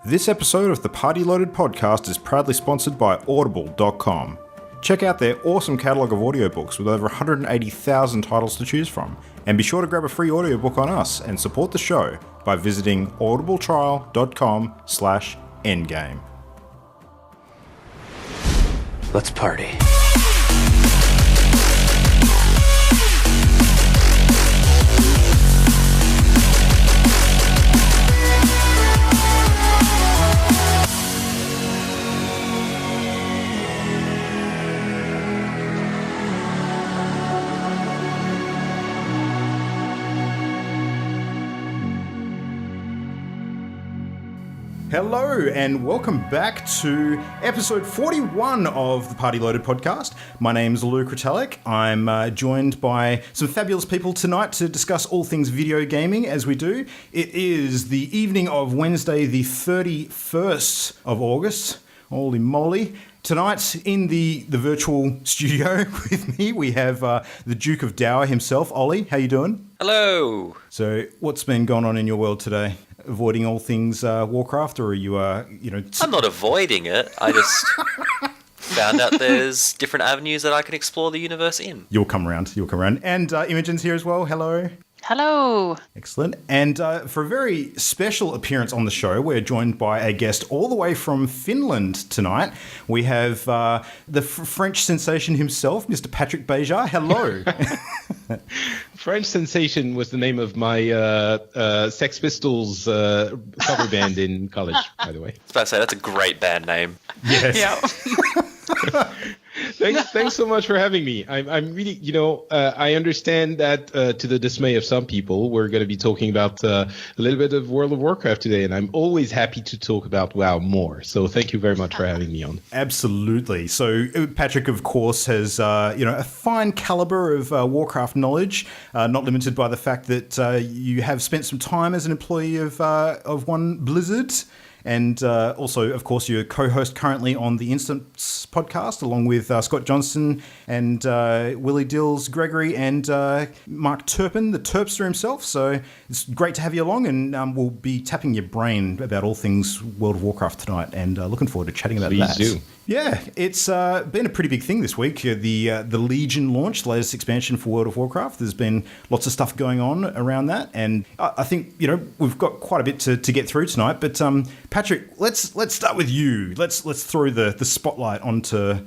This episode of the Party Loaded podcast is proudly sponsored by Audible.com. Check out their awesome catalogue of audiobooks with over 180,000 titles to choose from. And be sure to grab a free audiobook on us and support the show by visiting audibletrial.com/endgame. Let's party. Hello and welcome back to episode 41 of the Party Loaded podcast. My name's Luke Ritalik. I'm joined by some fabulous people tonight to discuss all things video gaming as we do. It is the evening of Wednesday, the 31st of August. Holy moly. Tonight in the virtual studio with me, we have the Duke of Dower himself, Ollie. How you doing? Hello. So what's been going on in your world today? Avoiding all things Warcraft, or are you, I'm not avoiding it. I just found out there's different avenues that I can explore the universe in. You'll come around. And Imogen's here as well. Hello. Hello. Excellent. And for a very special appearance on the show, we're joined by a guest all the way from Finland tonight. We have the French sensation himself, Mr. Patrick Beja. Hello. French Sensation was the name of my Sex Pistols cover band in college, by the way. I was about to say, that's a great band name. Yes. Yeah. Thanks so much for having me. I'm really, I understand that to the dismay of some people, we're going to be talking about a little bit of World of Warcraft today, and I'm always happy to talk about WoW more. So thank you very much for having me on. Absolutely. So Patrick, of course, has a fine caliber of Warcraft knowledge, not limited by the fact that you have spent some time as an employee of one Blizzard. And also, of course, you're co-host currently on the Instance podcast, along with Scott Johnson and Willie Dills, Gregory, and Mark Turpin, the Terpster himself. So it's great to have you along, and we'll be tapping your brain about all things World of Warcraft tonight, and looking forward to chatting about that. Please do. Yeah, it's been a pretty big thing this week. The Legion launch, the latest expansion for World of Warcraft. There's been lots of stuff going on around that, and I think we've got quite a bit to get through tonight. But Patrick, let's start with you. Let's throw the spotlight onto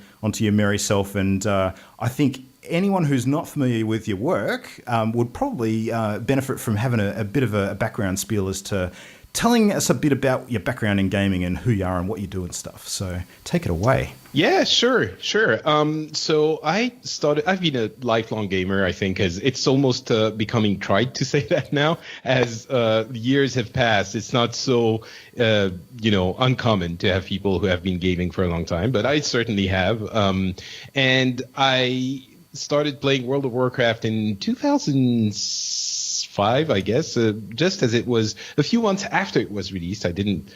your merry self, and I think anyone who's not familiar with your work would probably benefit from having a bit of a background spiel as to telling us a bit about your background in gaming and who you are and what you do and stuff. So take it away. Yeah, sure. So I've been a lifelong gamer, I think, as it's almost becoming trite to say that now. As years have passed, it's not so, uncommon to have people who have been gaming for a long time, but I certainly have. And I started playing World of Warcraft in 2005, I guess, just as it was a few months after it was released. I didn't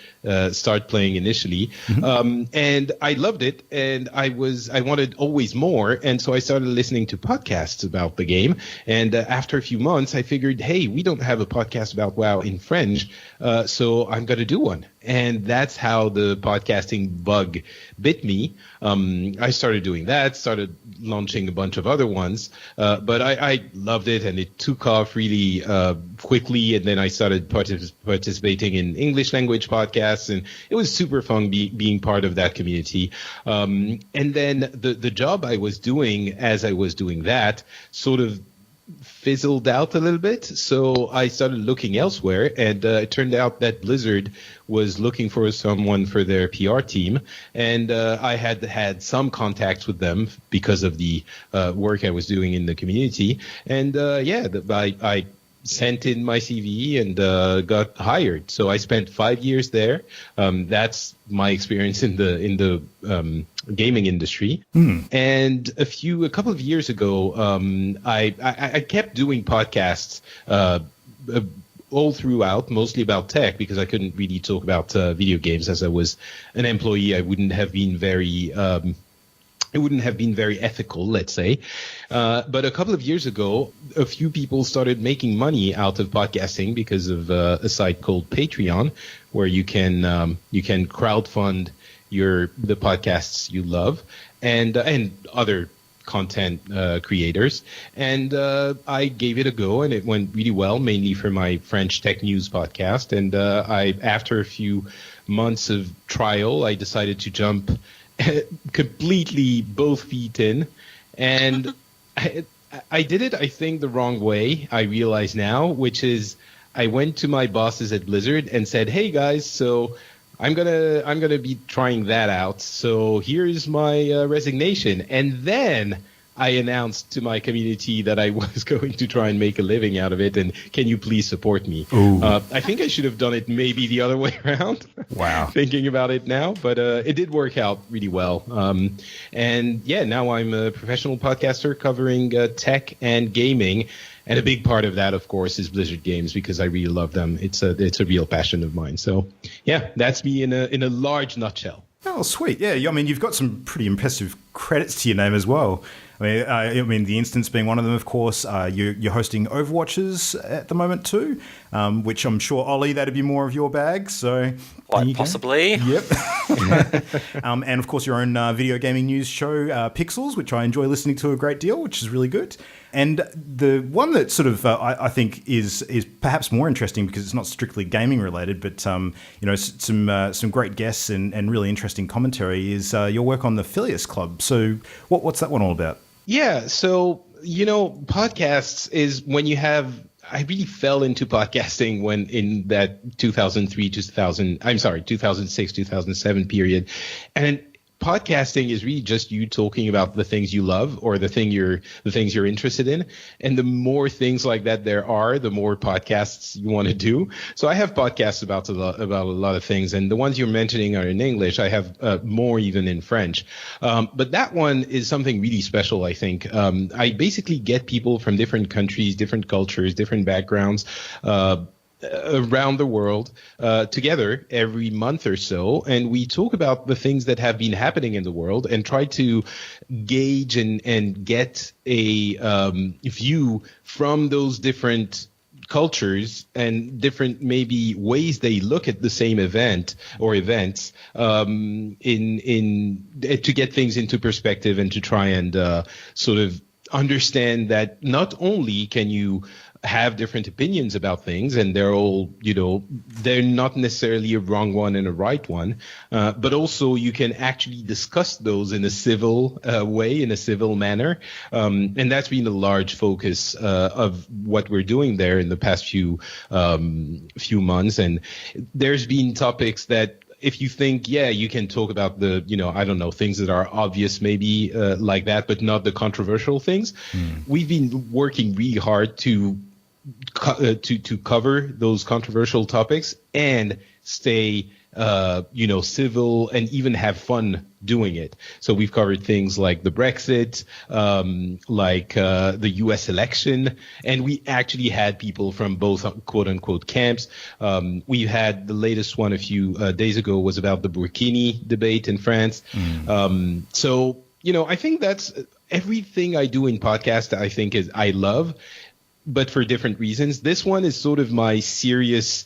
start playing initially. Mm-hmm. And I loved it, and I wanted always more, and so I started listening to podcasts about the game. And after a few months, I figured, hey, we don't have a podcast about WoW in French, so I'm going to do one. And that's how the podcasting bug bit me. I started doing that, started launching a bunch of other ones, but I loved it, and it took off really quickly. And then I started participating in English language podcasts, and it was super fun being part of that community. And then the job I was doing as I was doing that sort of fizzled out a little bit, so I started looking elsewhere, and it turned out that Blizzard was looking for someone for their PR team, and I had some contacts with them because of the work I was doing in the community, and I sent in my CV and got hired. So I spent 5 years there. That's my experience in the gaming industry. And a couple of years ago, I kept doing podcasts all throughout, mostly about tech, because I couldn't really talk about video games. As I was an employee, I wouldn't have been very it wouldn't have been very ethical, let's say. But a couple of years ago, a few people started making money out of podcasting because of a site called Patreon, where you can crowdfund the podcasts you love and other content creators. And I gave it a go, and it went really well, mainly for my French tech news podcast. And after a few months of trial, I decided to jump completely both feet in, and I did it, I think, the wrong way. I realize now, which is I went to my bosses at Blizzard and said, "Hey guys, so I'm gonna be trying that out. So here's my resignation." And then I announced to my community that I was going to try and make a living out of it, and can you please support me? I think I should have done it maybe the other way around. Wow. Thinking about it now, but it did work out really well. And yeah, now I'm a professional podcaster covering tech and gaming. And a big part of that, of course, is Blizzard games, because I really love them. It's a real passion of mine. So yeah, that's me in a large nutshell. Oh, sweet. Yeah, I mean, you've got some pretty impressive credits to your name as well. I mean, the instance being one of them, of course. You're hosting Overwatches at the moment too, which I'm sure, Ollie, that'd be more of your bag. So quite possibly. Yep. And of course, your own video gaming news show, Pixels, which I enjoy listening to a great deal, which is really good. And the one that sort of I think is perhaps more interesting because it's not strictly gaming related, but some great guests and really interesting commentary is your work on the Phileas Club. So what's that one all about? Yeah, so podcasts is when you have. I really fell into podcasting when in that 2006, 2007 period, and podcasting is really just you talking about the things you love or the things you're interested in. And the more things like that there are, the more podcasts you want to do. So I have podcasts about a lot of things, and the ones you're mentioning are in English. I have more even in French. But that one is something really special, I think. I basically get people from different countries, different cultures, different backgrounds, around the world together every month or so, and we talk about the things that have been happening in the world and try to gauge and get a view from those different cultures and different maybe ways they look at the same event or events to get things into perspective and to try and sort of understand that not only can you have different opinions about things, and they're all, they're not necessarily a wrong one and a right one, but also you can actually discuss those in a civil way, in a civil manner. And that's been a large focus of what we're doing there in the past few months. And there's been topics that, if you think, you can talk about the, things that are obvious, maybe like that, but not the controversial things. We've been working really hard to cover those controversial topics and stay, civil and even have fun doing it. So we've covered things like the Brexit, the US election, and we actually had people from both quote unquote camps. We had the latest one a few days ago was about the Burkini debate in France. So, I think that's everything I do in podcast. I think I love, but for different reasons. This one is sort of my serious,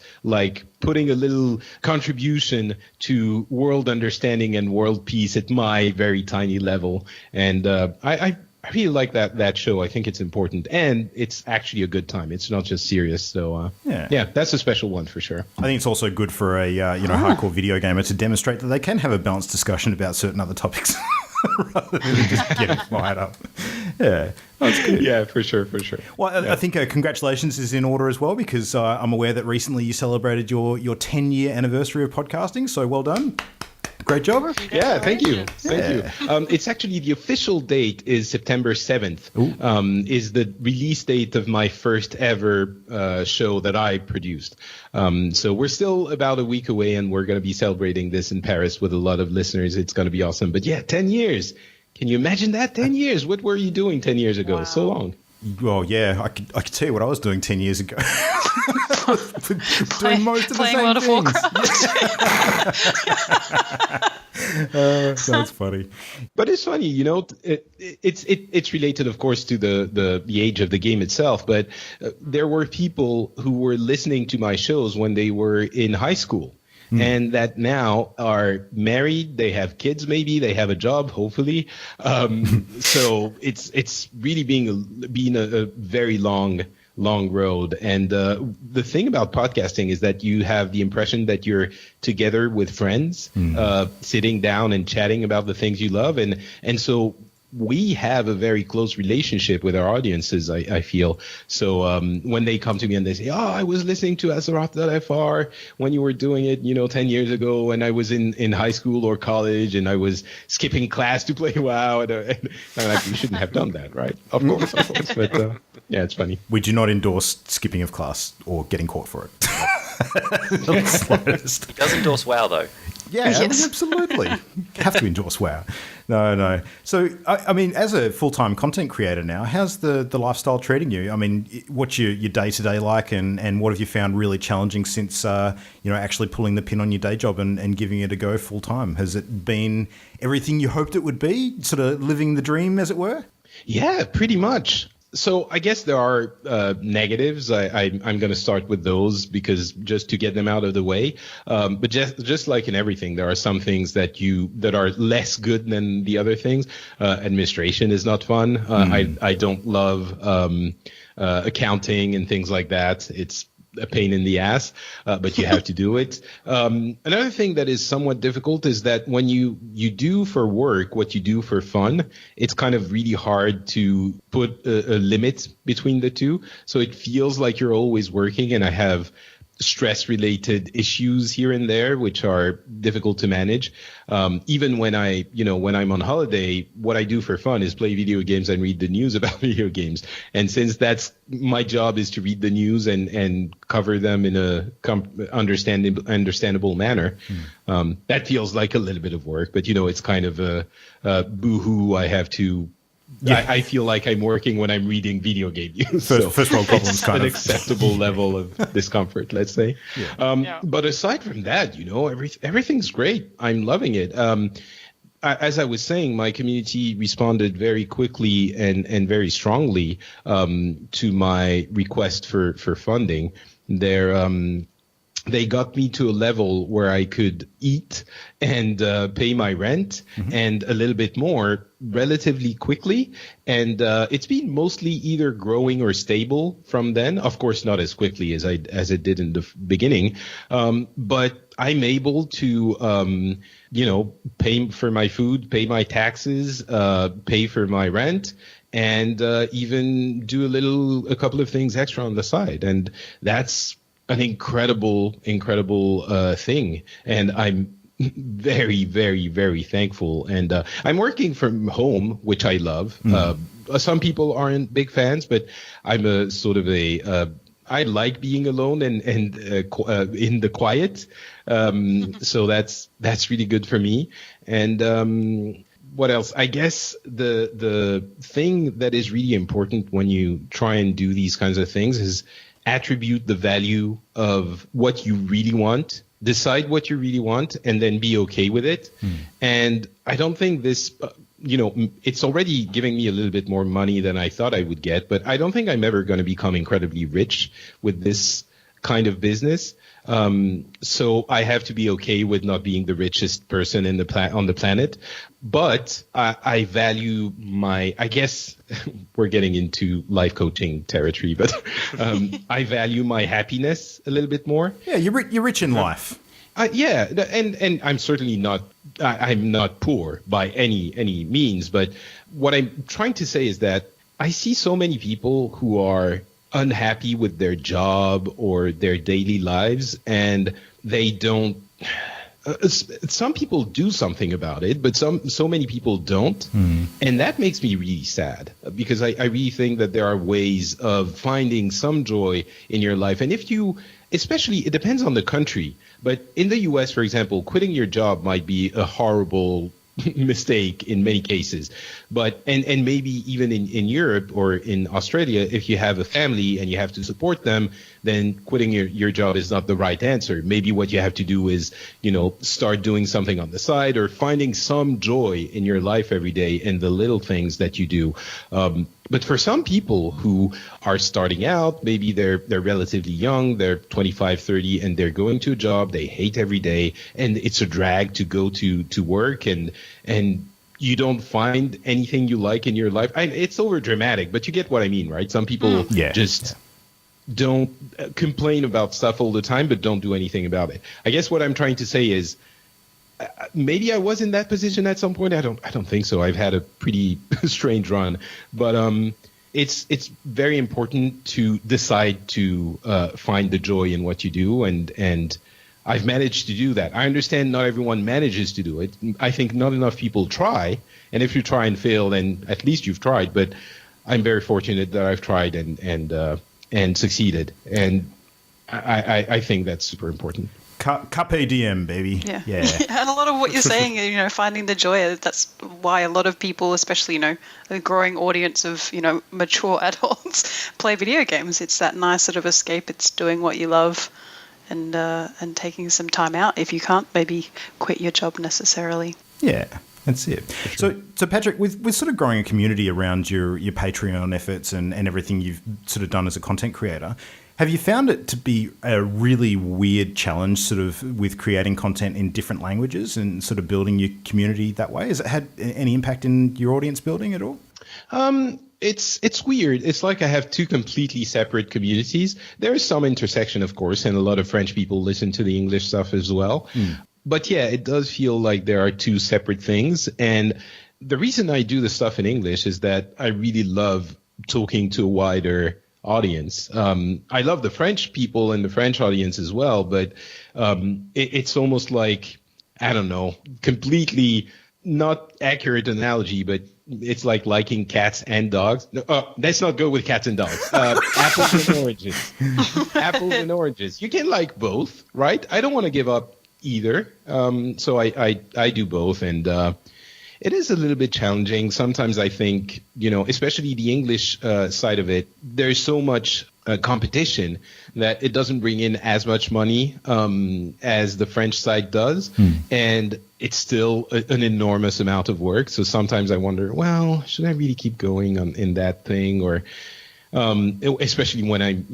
putting a little contribution to world understanding and world peace at my very tiny level. And I really like that show. I think it's important, and it's actually a good time. It's not just serious. So yeah, that's a special one for sure. I think it's also good for a hardcore video gamer to demonstrate that they can have a balanced discussion about certain other topics rather than just getting fired up. Yeah, that's good. Yeah, for sure. Well, I think congratulations is in order as well, because I'm aware that recently you celebrated your 10-year anniversary of podcasting. So well done. Great job. Yeah, thank you. It's actually the official date is September 7th, is the release date of my first ever show that I produced. So we're still about a week away, and we're going to be celebrating this in Paris with a lot of listeners. It's going to be awesome. But yeah, 10 years. Can you imagine that? 10 years. What were you doing 10 years ago? Wow. So long. Well, yeah, I could tell you what I was doing 10 years ago. Doing most of the same World of things. Warcraft. That's funny. But it's funny, it's related, of course, to the age of the game itself. But there were people who were listening to my shows when they were in high school. And that now are married, they have kids, maybe they have a job, hopefully. So it's really been a very long road. And the thing about podcasting is that you have the impression that you're together with friends, sitting down and chatting about the things you love. And so we have a very close relationship with our audiences, I feel. So when they come to me and they say, I was listening to Azeroth.fr when you were doing it, 10 years ago when I was in high school or college and I was skipping class to play WoW. And I'm like, you shouldn't have done that, right? Of course. But yeah, it's funny. We do not endorse skipping of class or getting caught for it. Not the slightest. He does endorse WoW, though. Yeah, Yes. absolutely. Have to endorse WoW. No. So, I mean, as a full-time content creator now, how's the lifestyle treating you? I mean, what's your day-to-day like, and what have you found really challenging since, actually pulling the pin on your day job and giving it a go full-time? Has it been everything you hoped it would be, sort of living the dream, as it were? Yeah, pretty much. So I guess there are negatives. I'm going to start with those because just to get them out of the way. But just like in everything, there are some things that are less good than the other things. Administration is not fun. I don't love accounting and things like that. It's a pain in the ass, but you have to do it. Another thing that is somewhat difficult is that when you do for work what you do for fun, it's kind of really hard to put a limit between the two. So it feels like you're always working, and I have stress-related issues here and there, which are difficult to manage. Even when when I'm on holiday, what I do for fun is play video games and read the news about video games. And since that's my job is to read the news and cover them in a understandable manner, that feels like a little bit of work. But it's kind of a boo-hoo. I have to. Yeah. I feel like I'm working when I'm reading video game news. First world problems, it's kind an of acceptable level of discomfort, let's say. Yeah. But aside from that, everything's great. I'm loving it. As I was saying, my community responded very quickly and very strongly to my request for funding. They got me to a level where I could eat and pay my rent and a little bit more relatively quickly. And it's been mostly either growing or stable from then. Of course, not as quickly as it did in the beginning. But I'm able to, pay for my food, pay my taxes, pay for my rent, and even do a couple of things extra on the side. And that's an incredible thing, and I'm very, very, very thankful. And I'm working from home, which I love. Some people aren't big fans, but I'm a sort of I like being alone and in the quiet. So that's really good for me. And what else? I guess the thing that is really important when you try and do these kinds of things is attribute the value of what you really want, decide what you really want, and then be okay with it. And I don't think this, it's already giving me a little bit more money than I thought I would get, but I don't think I'm ever going to become incredibly rich with this kind of business. So I have to be okay with not being the richest person on the planet. But I value I guess we're getting into life coaching territory, but I value my happiness a little bit more. Yeah, you're rich in life. Yeah, and I'm certainly not. I'm not poor by any means. But what I'm trying to say is that I see so many people who are unhappy with their job or their daily lives, and they don't. Some people do something about it, but so many people don't, and that makes me really sad because I really think that there are ways of finding some joy in your life. And if you, especially, it depends on the country, but in the US, for example, quitting your job might be a horrible mistake in many cases. But and maybe even in Europe or in Australia, if you have a family and you have to support them, then quitting your job is not the right answer. Maybe what you have to do is, start doing something on the side or finding some joy in your life every day in the little things that you do. But for some people who are starting out, maybe they're relatively young, they're 25, 30, and they're going to a job they hate every day, and it's a drag to go to work, and you don't find anything you like in your life. It's over dramatic, but you get what I mean, right? Some people don't complain about stuff all the time, but don't do anything about it. I guess what I'm trying to say is, maybe I was in that position at some point. I don't think so. I've had a pretty strange run, but it's very important to decide to find the joy in what you do, and I've managed to do that. I understand not everyone manages to do it. I think not enough people try, and if you try and fail, then at least you've tried. But I'm very fortunate that I've tried and succeeded, and I think that's super important. Carpe diem, baby. Yeah. Yeah. And a lot of what you're saying, finding the joy, that's why a lot of people, especially, a growing audience of, mature adults play video games. It's that nice sort of escape. It's doing what you love and taking some time out. If you can't, maybe quit your job necessarily. Yeah. That's it. Sure. So Patrick, with sort of growing a community around your Patreon efforts and everything you've sort of done as a content creator, have you found it to be a really weird challenge sort of with creating content in different languages and sort of building your community that way? Has it had any impact in your audience building at all? It's weird. It's like I have two completely separate communities. There is some intersection, of course, and a lot of French people listen to the English stuff as well. But yeah, it does feel like there are two separate things. And the reason I do the stuff in English is that I really love talking to a wider audience. I love the French people and the French audience as well, but it's almost like, I don't know, completely not accurate analogy, but it's like liking cats and dogs. No, let's not go with cats and dogs. Apples and oranges. Apples and oranges. You can like both, right? I don't want to give up either. So I do both, and it is a little bit challenging. Sometimes I think, especially the English side of it, there's so much competition that it doesn't bring in as much money as the French side does. And it's still an enormous amount of work. So sometimes I wonder, well, should I really keep going in that thing? Or especially when I'm,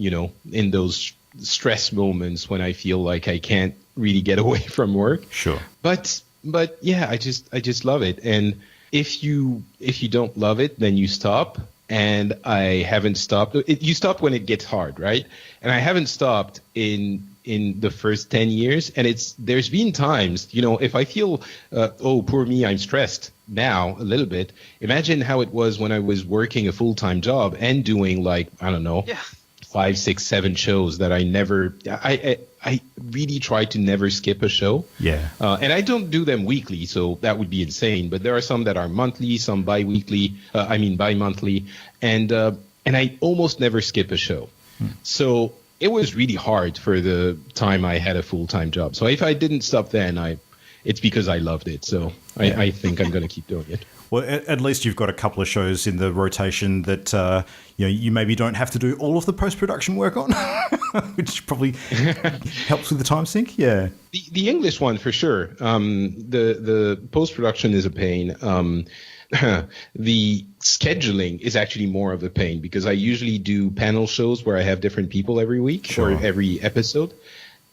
in those stress moments when I feel like I can't really get away from work. Sure. But yeah, I just love it. And if you don't love it, then you stop. And I haven't stopped. You stop when it gets hard, right? And I haven't stopped in the first 10 years. And there's been times, if I feel, oh, poor me, I'm stressed now a little bit. Imagine how it was when I was working a full-time job and doing 5, 6, 7 shows that I really try to never skip a show. Yeah. And I don't do them weekly, so that would be insane. But there are some that are monthly, some bi-monthly, and I almost never skip a show. So it was really hard for the time I had a full-time job. So if I didn't stop then, it's because I loved it. So I think I'm going to keep doing it. Well, at least you've got a couple of shows in the rotation that you maybe don't have to do all of the post-production work on, which probably helps with the time sync. Yeah, the English one for sure. The post-production is a pain. The scheduling is actually more of a pain because I usually do panel shows where I have different people every week or every episode,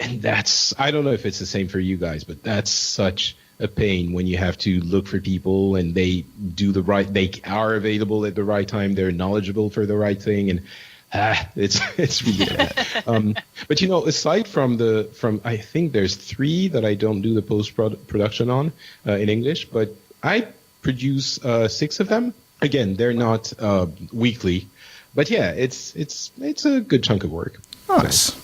and I don't know if it's the same for you guys, but that's such a pain when you have to look for people and they are available at the right time, they're knowledgeable for the right thing, and it's really bad. But aside from I think there's 3 that I don't do the post production on in English, but I produce 6 of them. Again, they're not weekly, but yeah, it's a good chunk of work. Nice. So.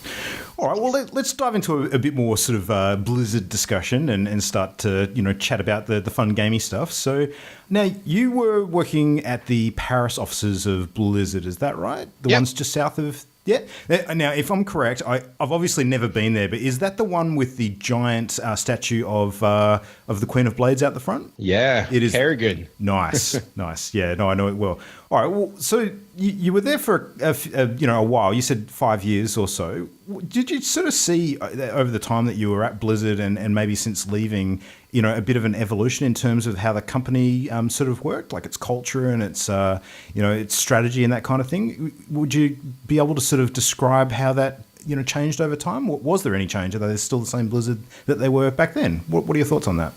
All right, well, let's dive into a bit more sort of Blizzard discussion and start to, chat about the fun gamey stuff. So now you were working at the Paris offices of Blizzard, is that right? The ones just south of Yeah. Now, if I'm correct, I've obviously never been there, but is that the one with the giant statue of the Queen of Blades out the front? Yeah, it is. Kerrigan. Nice, nice. Yeah, no, I know it well. All right. Well, so you were there for a while. You said 5 years or so. Did you sort of see over the time that you were at Blizzard and maybe since leaving, a bit of an evolution in terms of how the company sort of worked, like its culture and its its strategy and that kind of thing? Would you be able to sort of describe how that changed over time? Was there any change? Are they still the same Blizzard that they were back then? What are your thoughts on that?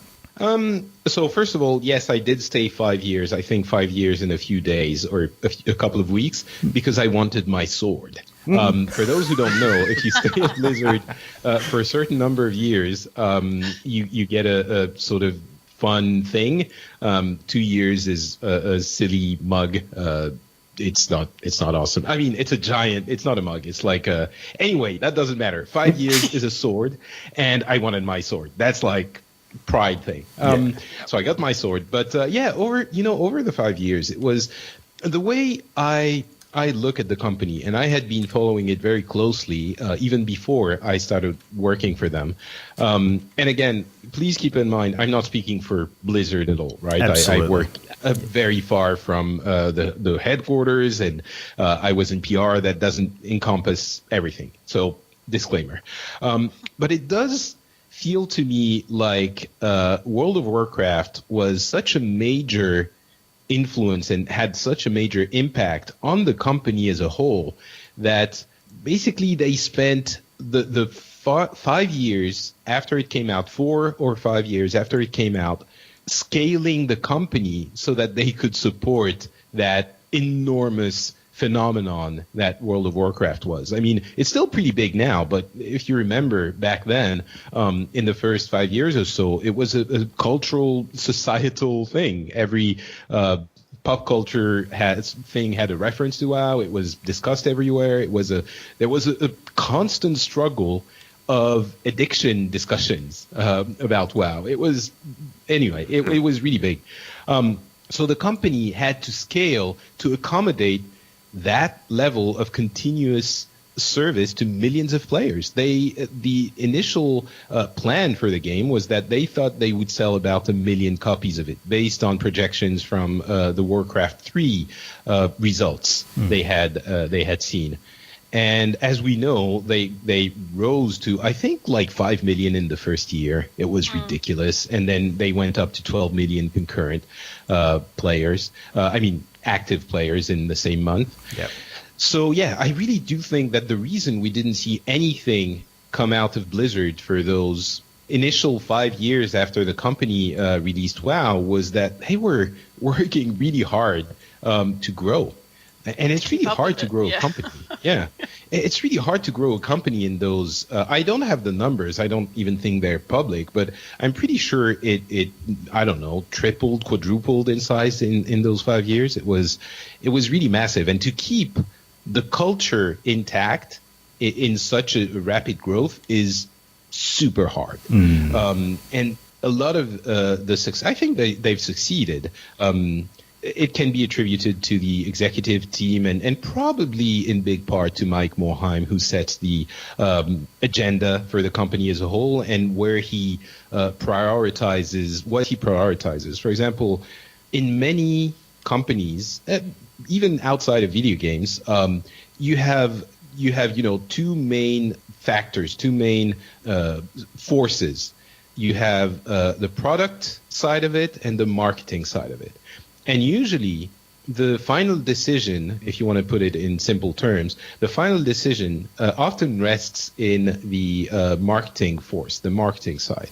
So first of all, yes, I did stay 5 years. I think 5 years in a few days or a couple of weeks because I wanted my sword. For those who don't know, if you stay at Blizzard for a certain number of years, you get a sort of fun thing. 2 years is a silly mug. It's not awesome. I mean, it's not a mug. It's like anyway, that doesn't matter. 5 years is a sword, and I wanted my sword. That's like pride thing. So I got my sword, but over the 5 years, it was the way I look at the company, and I had been following it very closely even before I started working for them. And again, please keep in mind, I'm not speaking for Blizzard at all, right? I worked very far from the headquarters, and I was in PR. That doesn't encompass everything. So disclaimer. But it does feel to me like World of Warcraft was such a major influence and had such a major impact on the company as a whole that basically they spent the 5 years after it came out, 4 or 5 years after it came out, scaling the company so that they could support that enormous phenomenon that World of Warcraft was. I mean, it's still pretty big now, but if you remember back then, in the first 5 years or so, it was a cultural, societal thing. Every pop culture had a reference to WoW. It was discussed everywhere. There was a constant struggle of addiction discussions about WoW. It was really big. So the company had to scale to accommodate that level of continuous service to millions of players. The initial plan for the game was that they thought they would sell about 1 million copies of it, based on projections from the Warcraft 3 results they had seen. And as we know, they rose to, I think, like 5 million in the first year. It was ridiculous. And then they went up to 12 million concurrent players. Active players in the same month. Yep. So, yeah, I really do think that the reason we didn't see anything come out of Blizzard for those initial 5 years after the company released WoW was that they were working really hard to grow. And it's really hard to grow a company. Yeah, it's really hard to grow a company in those. I don't have the numbers. I don't even think they're public, but I'm pretty sure it I don't know, tripled, quadrupled in size in those 5 years. It was really massive. And to keep the culture intact in such a rapid growth is super hard. And a lot of the success, I think they've succeeded. It can be attributed to the executive team and probably in big part to Mike Morhaime, who sets the agenda for the company as a whole and where he prioritizes what he prioritizes. For example, in many companies, even outside of video games, you have two main factors, two main forces. You have the product side of it and the marketing side of it. And usually the final decision, if you want to put it in simple terms, the final decision often rests in the marketing force, the marketing side.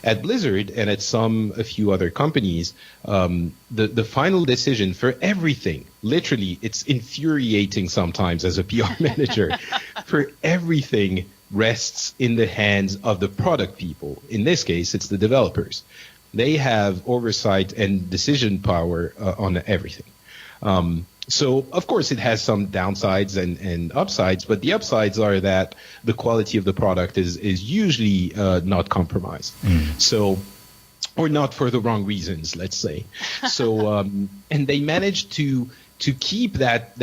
At Blizzard and at a few other companies, the final decision for everything, literally, it's infuriating sometimes as a PR manager, for everything rests in the hands of the product people. In this case, it's the developers. They have oversight and decision power on everything. So, of course, it has some downsides and upsides, but the upsides are that the quality of the product is usually not compromised. So, or not for the wrong reasons, let's say. So, and they managed to to keep that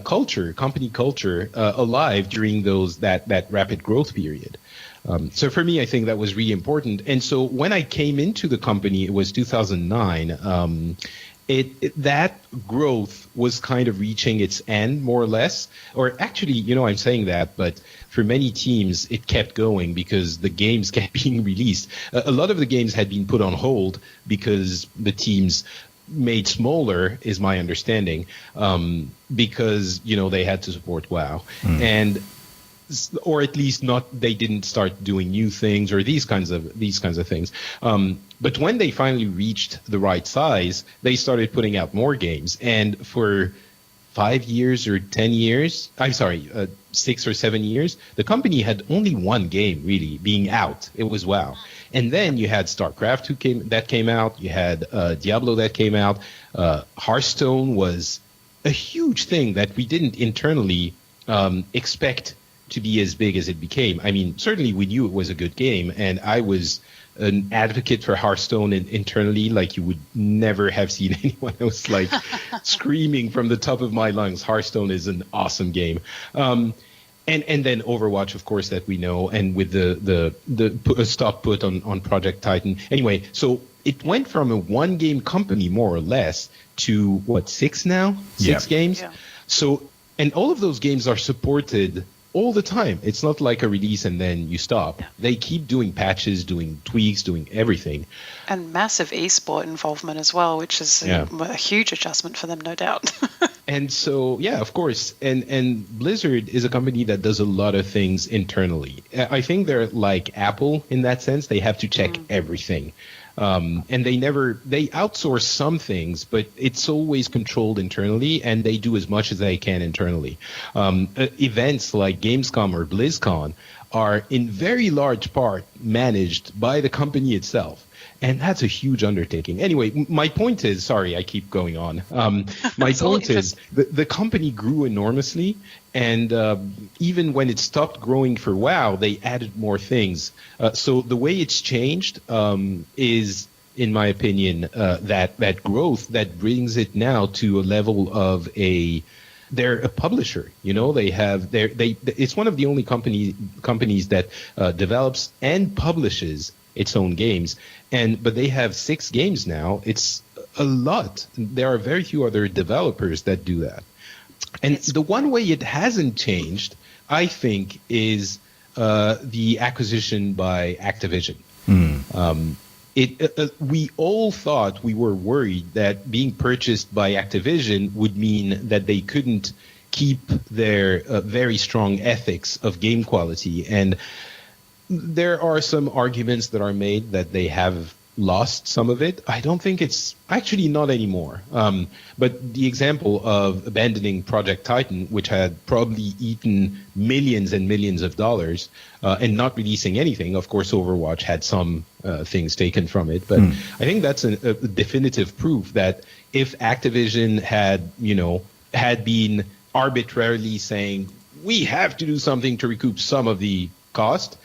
company culture alive during that rapid growth period. So for me, I think that was really important. And so when I came into the company, it was 2009. That growth was kind of reaching its end, more or less. Or actually, I'm saying that, but for many teams, it kept going because the games kept being released. A lot of the games had been put on hold because the teams made smaller, is my understanding, because they had to support WoW. And or at least they didn't start doing new things or these kinds of things. But when they finally reached the right size, they started putting out more games. And for 5 years or 10 years, 6 or 7 years, the company had only one game really being out. It was WoW. And then you had StarCraft that came out. You had Diablo that came out. Hearthstone was a huge thing that we didn't internally expect to be as big as it became. I mean, certainly we knew it was a good game, and I was an advocate for Hearthstone internally, like you would never have seen anyone else like screaming from the top of my lungs, Hearthstone is an awesome game. And then Overwatch, of course, that we know, and with the stop put on Project Titan. Anyway, so it went from a one-game company, more or less, to, 6 now? 6 games? Yeah. So, and all of those games are supported all the time. It's not like a release and then you stop. Yeah. They keep doing patches, doing tweaks, doing everything. And massive esport involvement as well, which is a huge adjustment for them, no doubt. And so, of course. And Blizzard is a company that does a lot of things internally. I think they're like Apple in that sense. They have to check everything. And they outsource some things, but it's always controlled internally, and they do as much as they can internally. Events like Gamescom or BlizzCon are in very large part managed by the company itself. And that's a huge undertaking. Anyway, my point is, sorry, I keep going on. My point is the company grew enormously, and even when it stopped growing for WoW, they added more things. So the way it's changed is, in my opinion, that growth that brings it now to a level of they're a publisher. It's one of the only companies that develops and publishes its own games, but they have 6 games now. It's a lot. There are very few other developers that do that. And the one way it hasn't changed, I think, is the acquisition by Activision. We all thought, we were worried that being purchased by Activision would mean that they couldn't keep their very strong ethics of game quality. And there are some arguments that are made that they have lost some of it. I don't think it's actually not anymore. But the example of abandoning Project Titan, which had probably eaten millions and millions of dollars, and not releasing anything. Of course, Overwatch had some things taken from it, but I think that's a definitive proof that if Activision had been arbitrarily saying we have to do something to recoup some of the cost,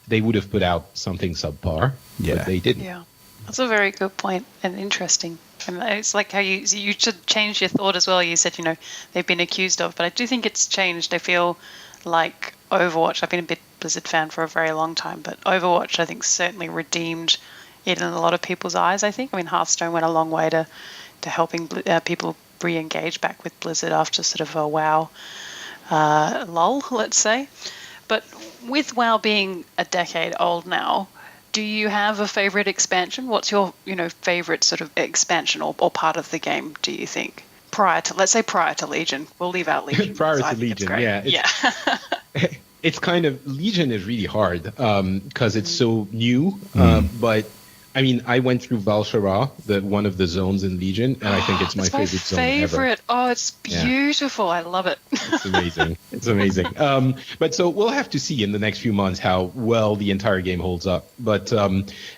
they would have put out something subpar, but they didn't. Yeah, that's a very good point and interesting. And it's like how you should change your thought as well. You said, they've been accused of, but I do think it's changed. I feel like Overwatch, I've been a bit Blizzard fan for a very long time, but Overwatch, I think, certainly redeemed it in a lot of people's eyes, I think. I mean, Hearthstone went a long way to helping people re-engage back with Blizzard after sort of a WoW lull, let's say. But with WoW being a decade old now, do you have a favorite expansion? What's your, favorite sort of expansion or part of the game, do you think? Prior to Legion. We'll leave out Legion. Prior to Legion, It's kind of, Legion is really hard because it's so new. But I mean, I went through Val'Sharah, one of the zones in Legion, and I think it's my favorite zone ever. Oh, it's beautiful. I love it. It's amazing. It's amazing. But so we'll have to see in the next few months how well the entire game holds up. But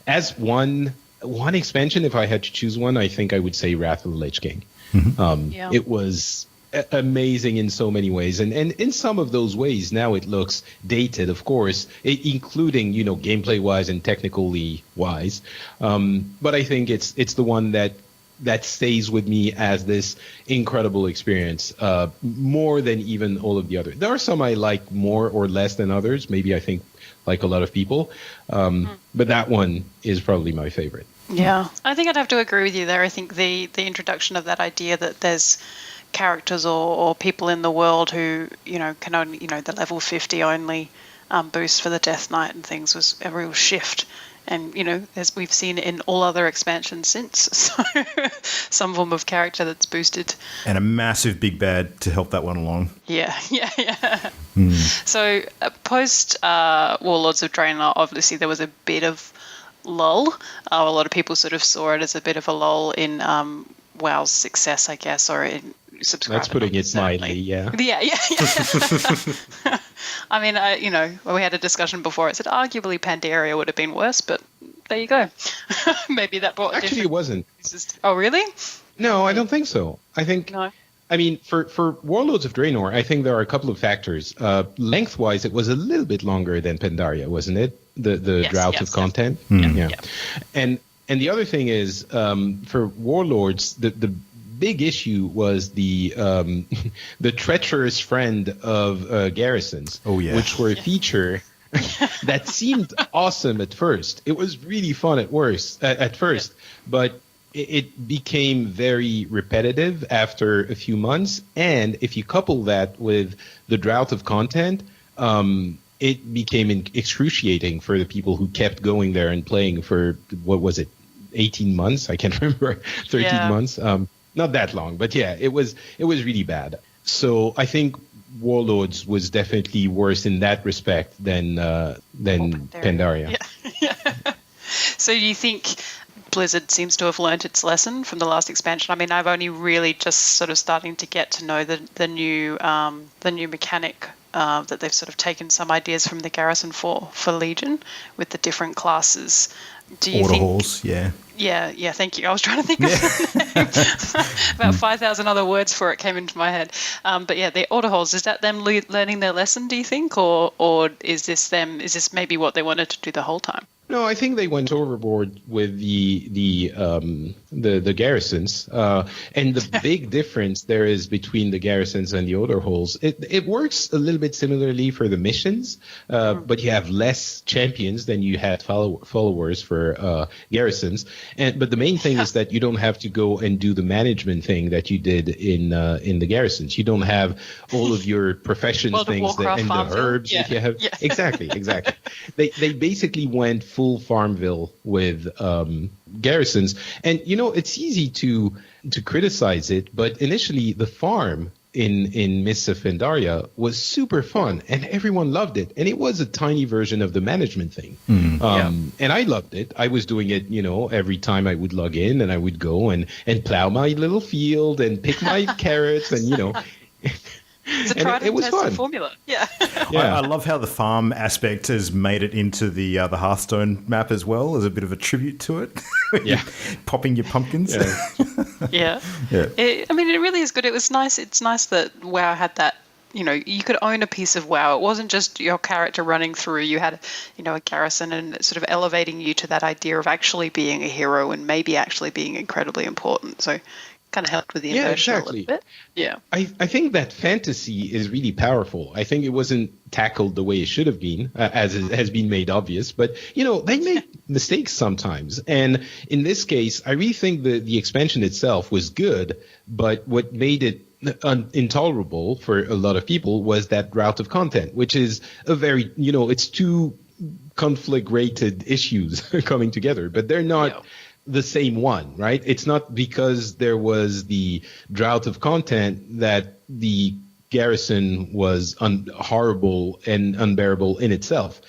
as one expansion, if I had to choose one, I think I would say Wrath of the Lich King. It was amazing in so many ways, and in some of those ways now it looks dated, of course, including gameplay wise and technically wise, but I think it's the one that that stays with me as this incredible experience, more than even all of the others. There are some I like more or less than others. Maybe I think like a lot of people, but that one is probably my favorite. Yeah, I think I'd have to agree with you there. I think the introduction of that idea that there's characters or people in the world who, can only, the level 50 only boost for the Death Knight and things was a real shift. And, as we've seen in all other expansions since, so some form of character that's boosted. And a massive big bad to help that one along. Yeah. So post Warlords of Draenor, obviously there was a bit of lull. A lot of people sort of saw it as a bit of a lull in WoW's success, I guess, or in subscriber. That's putting it mildly, yeah. I mean, when we had a discussion before, I said arguably Pandaria would have been worse, but there you go. Maybe that brought. Actually, it wasn't. Oh, really? No, I don't think so. I think. No. I mean, for Warlords of Draenor, I think there are a couple of factors. Lengthwise, it was a little bit longer than Pandaria, wasn't it? The drought of content. Yeah. And the other thing is, for Warlords, the big issue was the treacherous friend of garrisons, which were a feature that seemed awesome at first. It was really fun at first, but it became very repetitive after a few months. And if you couple that with the drought of content, it became excruciating for the people who kept going there and playing for, what was it, 18 months? I can't remember, 13 months. Not that long, but yeah, it was really bad. So I think Warlords was definitely worse in that respect than Pandaria. Yeah. So do you think Blizzard seems to have learnt its lesson from the last expansion? I mean, I've only really just sort of starting to get to know the new mechanic that they've sort of taken some ideas from the Garrison for Legion with the different classes. Do you think? Halls, yeah. Yeah, thank you. I was trying to think of the name. About 5,000 other words for it came into my head. But yeah, the order halls, is that them learning their lesson, do you think? Or is this maybe what they wanted to do the whole time? No, I think they went overboard with the garrisons, and the big difference there is between the garrisons and the order halls. It works a little bit similarly for the missions, but you have less champions than you had followers for garrisons. But the main thing is that you don't have to go and do the management thing that you did in the garrisons. You don't have all of your profession things and the herbs that you have. Yeah. Exactly. They basically went full Farmville with garrisons, and it's easy to criticize it, but initially the farm in Mists of Pandaria was super fun and everyone loved it, and it was a tiny version of the management thing. And I loved it. I was doing it every time I would log in, and I would go and plow my little field and pick my carrots and It's a tried and tested formula. Yeah. I love how the farm aspect has made it into the Hearthstone map as well, as a bit of a tribute to it. Yeah. Popping your pumpkins. Yeah. I mean, it really is good. It was nice. It's nice that WoW had that. You could own a piece of WoW. It wasn't just your character running through. You had, a garrison, and sort of elevating you to that idea of actually being a hero and maybe actually being incredibly important. So kind of helped with the immersion a little bit. Yeah. I think that fantasy is really powerful. I think it wasn't tackled the way it should have been, as it has been made obvious. But, they make mistakes sometimes. And in this case, I really think the expansion itself was good, but what made it intolerable for a lot of people was that drought of content, which is a very, it's two conflict-rated issues coming together, but they're not the same one, right? It's not because there was the drought of content that the garrison was horrible and unbearable in itself.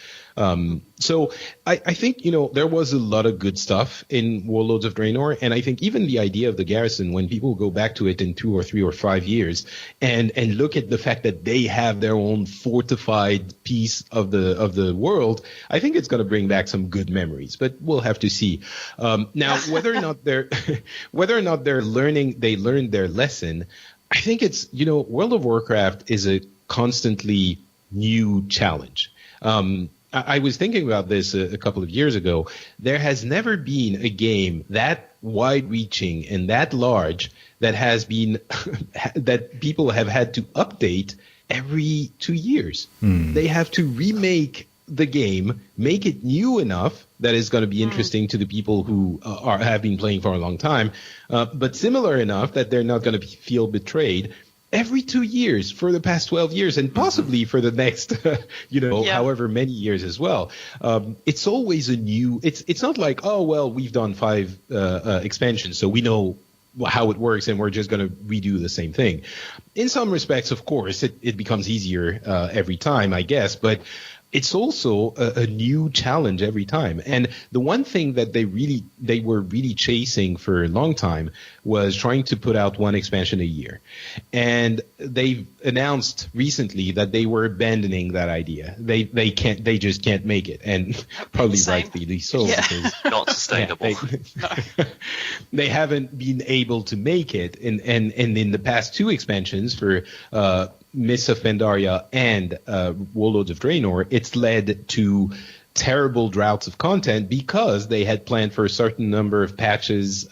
So I think, there was a lot of good stuff in Warlords of Draenor. And I think even the idea of the garrison, when people go back to it in 2 or 3 or 5 years and look at the fact that they have their own fortified piece of the world, I think it's going to bring back some good memories, but we'll have to see. Now, whether or not they learned their lesson, I think it's, World of Warcraft is a constantly new challenge. I was thinking about this a couple of years ago. There has never been a game that wide-reaching and that large that has been that people have had to update every 2 years. They have to remake the game, make it new enough that is going to be interesting to the people who have been playing for a long time, but similar enough that they're not going to feel betrayed. Every 2 years for the past 12 years and possibly for the next, however many years as well. It's always a new, it's not like, oh, well, we've done 5 expansions, so we know how it works and we're just going to redo the same thing. In some respects, of course, it becomes easier every time, I guess, but it's also a new challenge every time. And the one thing that they were really chasing for a long time was trying to put out 1 expansion a year. And they've announced recently that they were abandoning that idea. They just can't make it. And probably rightly so. Yeah. Because Not sustainable. they haven't been able to make it. And in the past 2 expansions for Mists of Pandaria and Warlords of Draenor, it's led to terrible droughts of content because they had planned for a certain number of patches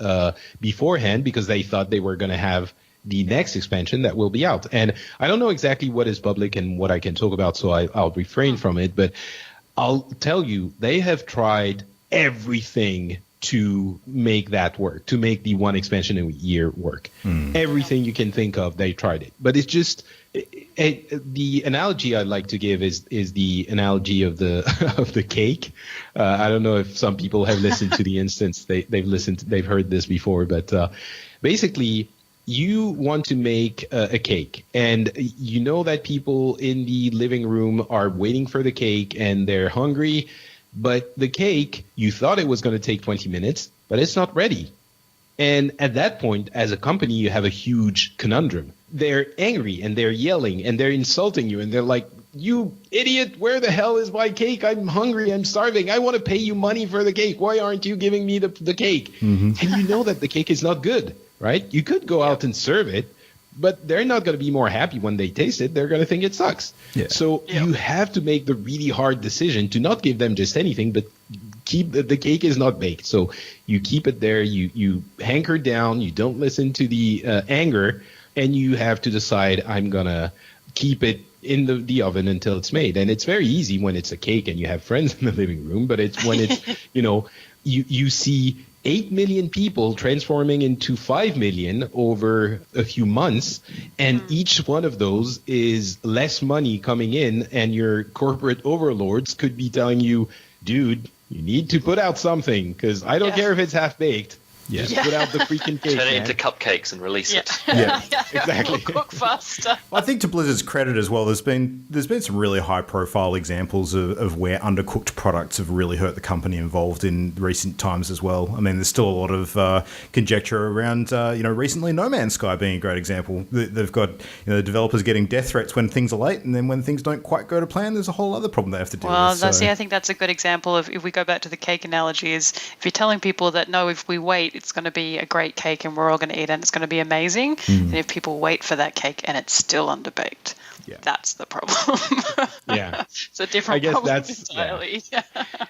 beforehand because they thought they were going to have the next expansion that will be out. And I don't know exactly what is public and what I can talk about, so I'll refrain from it. But I'll tell you, they have tried everything to make that work, to make the 1 expansion a year work. Everything you can think of, they tried it. But it's just the analogy I like to give is the analogy of the cake. I don't know if some people have listened to the instance. They've heard this before, but basically, you want to make a cake, and you know that people in the living room are waiting for the cake and they're hungry. But the cake, you thought it was going to take 20 minutes, but it's not ready. And at that point, as a company, you have a huge conundrum. They're angry and they're yelling and they're insulting you and they're like, you idiot, where the hell is my cake? I'm hungry, I'm starving, I want to pay you money for the cake. Why aren't you giving me the cake? And you know that the cake is not good, right? You could go out and serve it, but they're not going to be more happy when they taste it. They're going to think it sucks. Yeah. So you have to make the really hard decision to not give them just anything, but keep the cake is not baked. So you keep it there. You hanker down. You don't listen to the anger, and you have to decide, I'm going to keep it in the oven until it's made. And it's very easy when it's a cake and you have friends in the living room, but it's when it's, you see 8 million people transforming into 5 million over a few months, and each one of those is less money coming in, and your corporate overlords could be telling you, dude, you need to put out something, because I don't care if it's half-baked. Just put out the freaking cake. Turn it into cupcakes and release it. Exactly. Cook faster. I think to Blizzard's credit as well, there's been some really high-profile examples of where undercooked products have really hurt the company involved in recent times as well. I mean, there's still a lot of conjecture around, recently No Man's Sky being a great example. They've got developers getting death threats when things are late, and then when things don't quite go to plan, there's a whole other problem they have to deal with. Well, I think that's a good example of, if we go back to the cake analogy, is if you're telling people that, no, if we wait, it's going to be a great cake and we're all going to eat it and it's going to be amazing. And if people wait for that cake and it's still underbaked, that's the problem. It's a different problem entirely.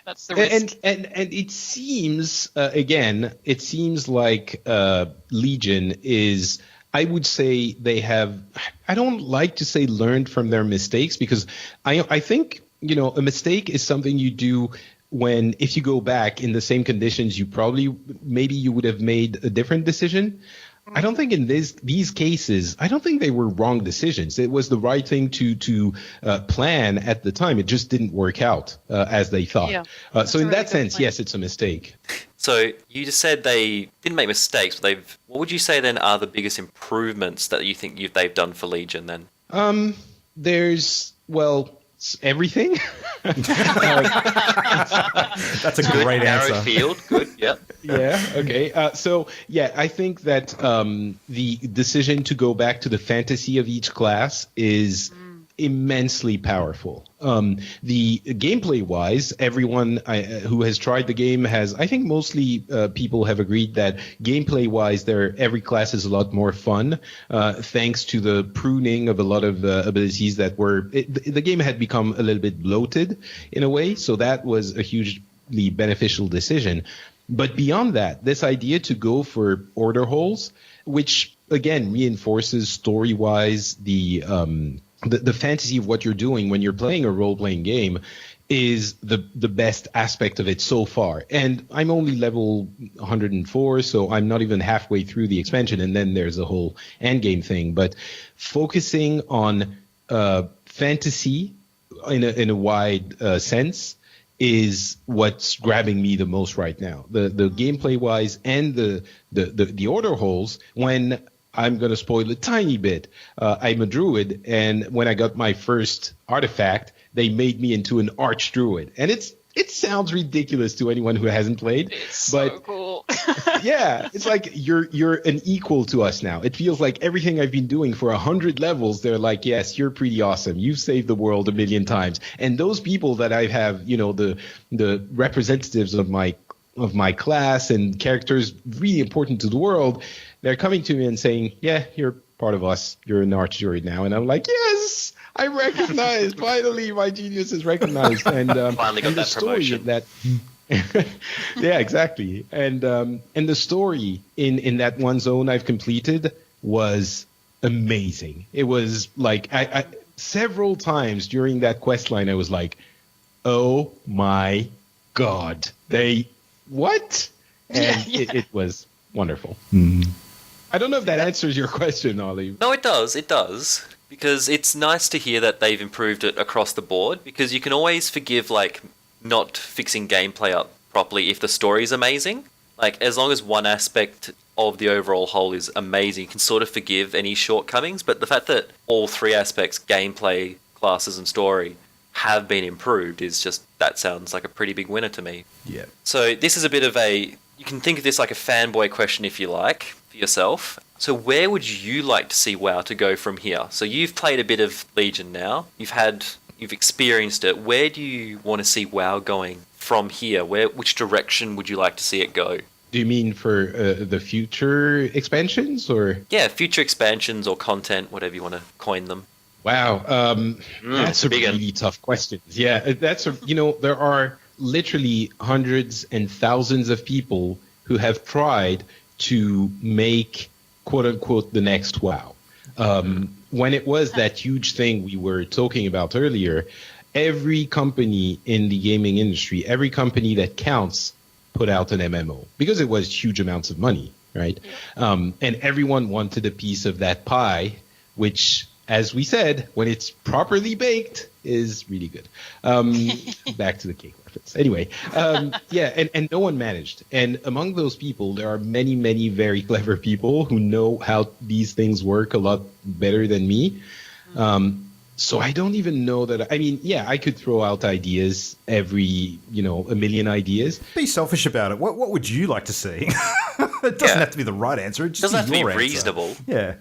That's the risk. And it seems, it seems like Legion is, I would say they have, I don't like to say learned from their mistakes, because I think, a mistake is something you do when, if you go back in the same conditions, maybe you would have made a different decision. I don't think in these cases, I don't think they were wrong decisions. It was the right thing to plan at the time. It just didn't work out as they thought. So in that sense, yes, it's a mistake. So you just said they didn't make mistakes, but what would you say then are the biggest improvements that you think they've done for Legion then? There's, everything. That's a great answer. Narrow field, good, Okay. I think that the decision to go back to the fantasy of each class is immensely powerful. The gameplay-wise, everyone who has tried the game has, I think mostly people have agreed that gameplay-wise, every class is a lot more fun, thanks to the pruning of a lot of abilities that the game had become a little bit bloated in a way, so that was a hugely beneficial decision. But beyond that, this idea to go for order holes, which again reinforces story-wise the fantasy of what you're doing when you're playing a role-playing game, is the best aspect of it so far. And I'm only level 104, so I'm not even halfway through the expansion, and then there's a whole endgame thing. But focusing on fantasy in a wide sense is what's grabbing me the most right now. The gameplay wise and the order holes. When I'm going to spoil a tiny bit, I'm a druid, and when I got my first artifact, they made me into an arch druid, and it sounds ridiculous to anyone who hasn't played. It's but so cool. yeah, it's like you're an equal to us now. It feels like everything I've been doing for 100 levels, they're like, yes, you're pretty awesome. You've saved the world 1,000,000 times. And those people that I have, the representatives of my class and characters really important to the world, they're coming to me and saying, yeah, you're part of us. You're an arch druid now. And I'm like, yes, I recognize. Finally, my genius is recognized. And finally got that promotion. Yeah, exactly. And the story in that one zone I've completed was amazing. It was like I several times during that quest line I was like, oh my god, what? And it was wonderful. I don't know if that answers your question, Ollie. No, it does. It does. Because it's nice to hear that they've improved it across the board, because you can always forgive, like, not fixing gameplay up properly if the story is amazing. Like, as long as one aspect of the overall whole is amazing, you can sort of forgive any shortcomings. But the fact that all three aspects, gameplay, classes, and story, have been improved that sounds like a pretty big winner to me. Yeah. So this is a bit of you can think of this like a fanboy question if you like, for yourself. So where would you like to see WoW to go from here? So you've played a bit of Legion now. You've experienced it. Where do you want to see WoW going from here? Which direction would you like to see it go? Do you mean for the future expansions, or? Yeah, future expansions or content, whatever you want to coin them. Wow, that's a really tough question. Yeah, there are literally hundreds and thousands of people who have tried to make quote unquote the next WoW. When it was that huge thing we were talking about earlier, every company in the gaming industry, every company that counts, put out an MMO because it was huge amounts of money, right? And everyone wanted a piece of that pie, which, as we said, when it's properly baked, is really good. Back to the cake reference. Anyway, and no one managed. And among those people, there are many, many very clever people who know how these things work a lot better than me. So I don't even know that. I mean, yeah, I could throw out ideas a million ideas. Be selfish about it. What would you like to see? It doesn't have to be the right answer. It just doesn't have to be your answer. reasonable. Yeah.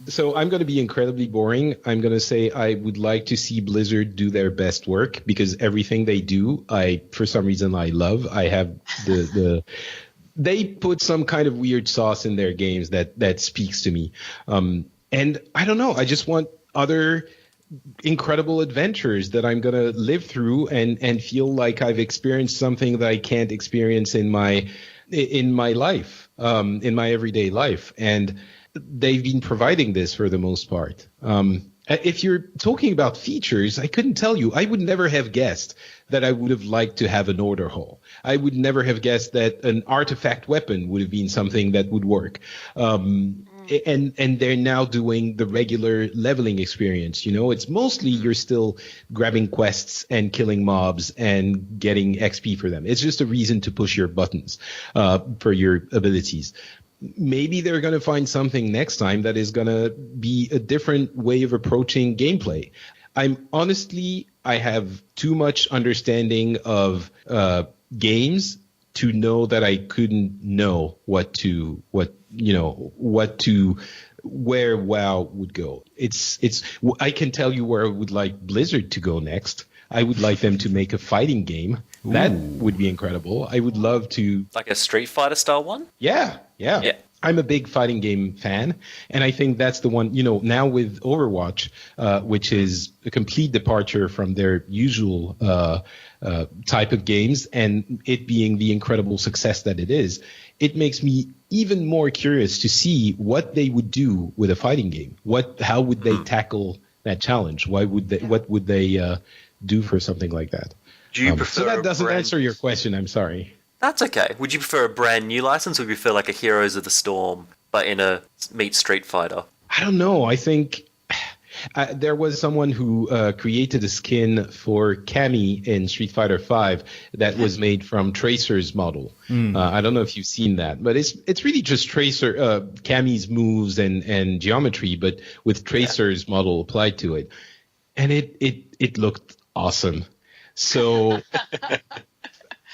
So I'm going to be incredibly boring. I'm going to say I would like to see Blizzard do their best work, because everything they do, for some reason, I love. I have they put some kind of weird sauce in their games that speaks to me. And I don't know. I just want other incredible adventures that I'm going to live through and feel like I've experienced something that I can't experience in my life, in my everyday life. And they've been providing this for the most part. If you're talking about features, I couldn't tell you. I would never have guessed that I would have liked to have an order hole. I would never have guessed that an artifact weapon would have been something that would work. And they're now doing the regular leveling experience. It's mostly you're still grabbing quests and killing mobs and getting XP for them. It's just a reason to push your buttons for your abilities. Maybe they're going to find something next time that is going to be a different way of approaching gameplay. I have too much understanding of games to know that I couldn't know what to where WoW would go. I can tell you where I would like Blizzard to go next. I would like them to make a fighting game. Ooh. That would be incredible. I would love to... Like a Street Fighter style one? Yeah. I'm a big fighting game fan, and I think that's the one, now with Overwatch, which is a complete departure from their usual type of games, and it being the incredible success that it is, it makes me even more curious to see what they would do with a fighting game. How would they tackle that challenge? What would they do for something like that? Do you prefer so that doesn't answer your question, I'm sorry. That's okay. Would you prefer a brand new license, or would you prefer like a Heroes of the Storm, but in a meet Street Fighter? I don't know. I think there was someone who created a skin for Cammy in Street Fighter V that was made from Tracer's model. I don't know if you've seen that, but it's really just Tracer, Cammy's moves and geometry, but with Tracer's model applied to it, and it looked awesome. So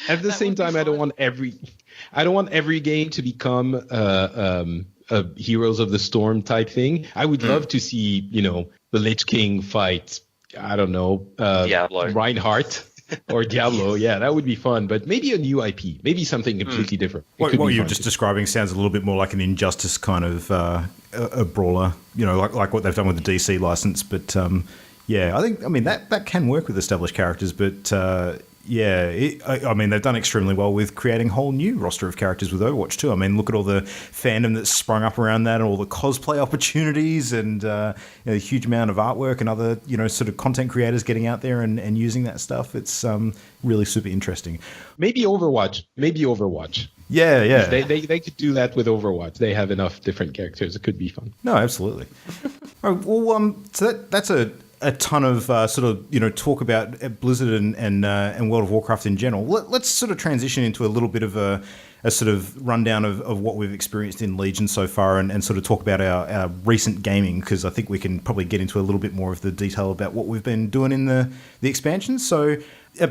at the same time, I don't want every game to become a Heroes of the Storm type thing. I would love to see, the Lich King fight, I don't know, Diablo. Reinhardt or Diablo. Yeah, that would be fun. But maybe a new IP, maybe something completely different. What you're just describing sounds a little bit more like an Injustice kind of a brawler, like what they've done with the DC license. But that can work with established characters, but they've done extremely well with creating a whole new roster of characters with Overwatch too. I mean, look at all the fandom that's sprung up around that, and all the cosplay opportunities, and a huge amount of artwork and other sort of content creators getting out there and using that stuff. It's really super interesting. Maybe Overwatch. Yeah. They could do that with Overwatch. They have enough different characters. It could be fun. No, absolutely. All right, well, so that's a ton of talk about Blizzard and World of Warcraft in general. Let's sort of transition into a little bit of a sort of rundown of what we've experienced in Legion so far, and sort of talk about our recent gaming, because I think we can probably get into a little bit more of the detail about what we've been doing in the expansion. So,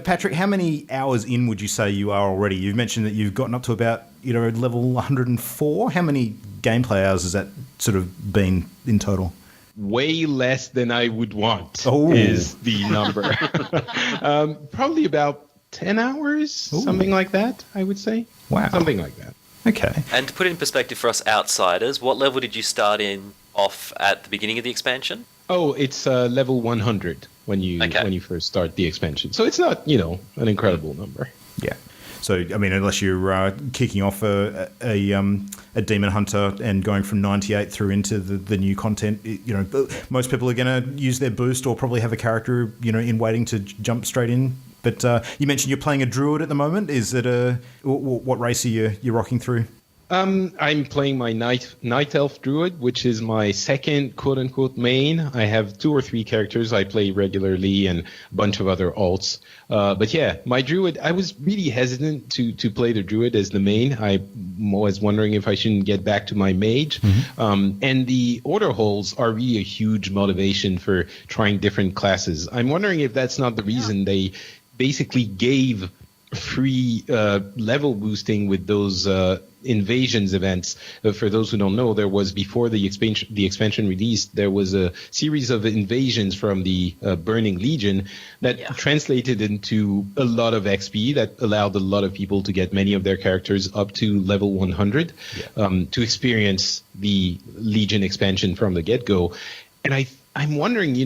Patrick, how many hours in would you say you are already? You've mentioned that you've gotten up to about level 104. How many gameplay hours has that sort of been in total? Way less than I would want is the number. Probably about 10 hours, something like that, I would say. Wow. Something like that. Okay. And to put it in perspective for us outsiders, what level did you start off at the beginning of the expansion? Oh, it's level 100 when you first start the expansion. So it's not, an incredible number. Yeah. So, I mean, unless you're kicking off a Demon Hunter and going from 98 through into the new content, most people are going to use their boost or probably have a character, in waiting to jump straight in. But you mentioned you're playing a druid at the moment. Is it what race are you rocking through? I'm playing my night elf druid, which is my second quote unquote main. I have 2 or 3 characters I play regularly and a bunch of other alts. But yeah, my druid, I was really hesitant to play the druid as the main. I was wondering if I shouldn't get back to my mage. Mm-hmm. And the order holes are really a huge motivation for trying different classes. I'm wondering if that's not the reason they basically gave free level boosting with those invasions events. For those who don't know, there was, before the expansion released, there was a series of invasions from the Burning Legion that translated into a lot of XP that allowed a lot of people to get many of their characters up to level 100 to experience the Legion expansion from the get-go. And I'm wondering,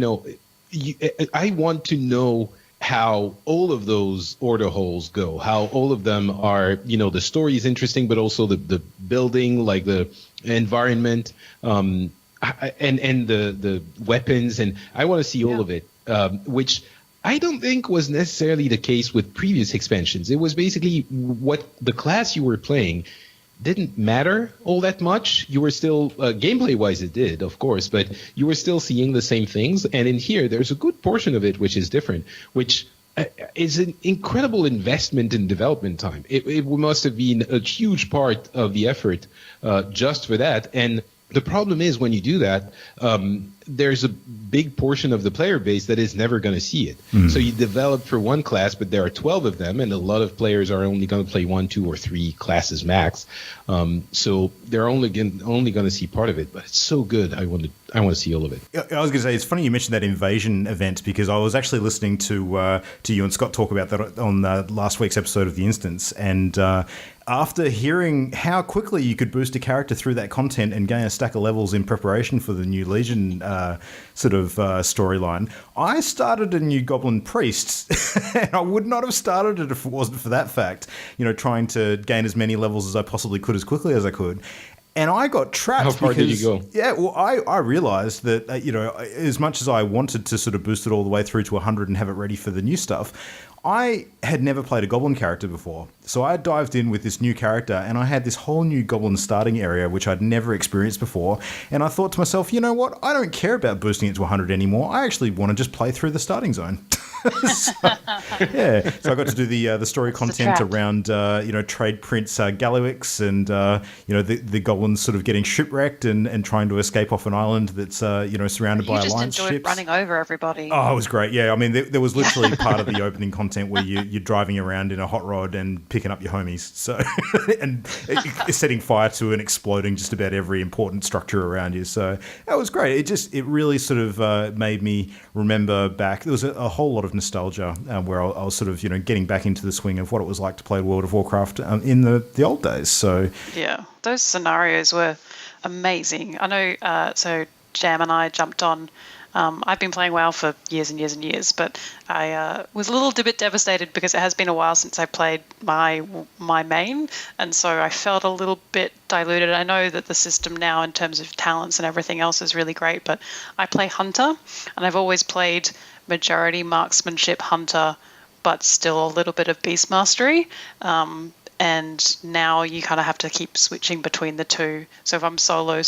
I want to know how all of those order holes go, how all of them are, the story is interesting, but also the building, like the environment, and the weapons. And I want to see all of it, which I don't think was necessarily the case with previous expansions. It was basically what the class you were playing didn't matter all that much. You were still, gameplay-wise it did, of course, but you were still seeing the same things. And in here, there's a good portion of it which is different, which is an incredible investment in development time. It must have been a huge part of the effort just for that. And the problem is, when you do that, there's a big portion of the player base that is never going to see it. So you develop for one class, but there are 12 of them, and a lot of players are only going to play 1, 2, or 3 classes max. So they're only going to see part of it, but it's so good. I want to see all of it. I was going to say, it's funny you mentioned that invasion event, because I was actually listening to you and Scott talk about that on last week's episode of The Instance, and after hearing how quickly you could boost a character through that content and gain a stack of levels in preparation for the new Legion storyline, I started a new Goblin Priest. And I would not have started it if it wasn't for that fact. Trying to gain as many levels as I possibly could as quickly as I could. And I got trapped. How far did you go? Yeah, well, I realised that, as much as I wanted to sort of boost it all the way through to 100 and have it ready for the new stuff, I had never played a Goblin character before. So I dived in with this new character, and I had this whole new Goblin starting area, which I'd never experienced before. And I thought to myself, you know what? I don't care about boosting it to 100 anymore. I actually want to just play through the starting zone. So I got to do the story content around Trade Prince Gallywix and the goblins sort of getting shipwrecked and trying to escape off an island that's surrounded by alliance ships. You just enjoyed running over everybody. Oh, it was great. Yeah, I mean there was literally part of the opening content where you're driving around in a hot rod and picking up your homies. So and setting fire to and exploding just about every important structure around you. So that was great. It really sort of made me remember back. There was a whole lot of nostalgia where I was sort of getting back into the swing of what it was like to play World of Warcraft in the old days. So yeah, those scenarios were amazing. I know. So Jam and I jumped on. I've been playing WoW for years and years and years, but I was a little bit devastated because it has been a while since I played my main, and so I felt a little bit diluted. I know that the system now in terms of talents and everything else is really great, but I play Hunter, and I've always played majority marksmanship Hunter, but still a little bit of Beast Mastery. And now you kind of have to keep switching between the two. So if I'm solo,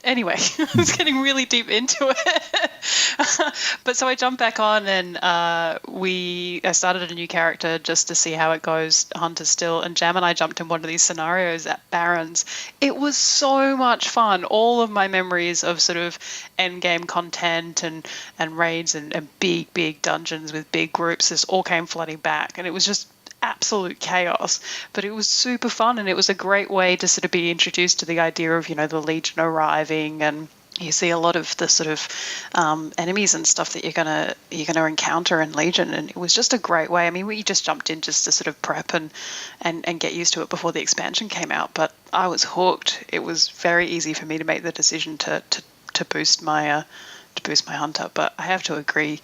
Anyway, I was getting really deep into it. But so I jumped back on and I started a new character just to see how it goes, Hunter still. And Jam and I jumped in one of these scenarios at Barrens. It was so much fun. All of my memories of sort of end game content and raids and big dungeons with big groups just all came flooding back. And it was just absolute chaos, but it was super fun, and it was a great way to sort of be introduced to the idea of the Legion arriving, and you see a lot of the sort of enemies and stuff that you're gonna encounter in Legion, and it was just a great way. I mean, we just jumped in just to sort of prep and get used to it before the expansion came out, but I was hooked. It was very easy for me to make the decision to boost my Hunter. But I have to agree,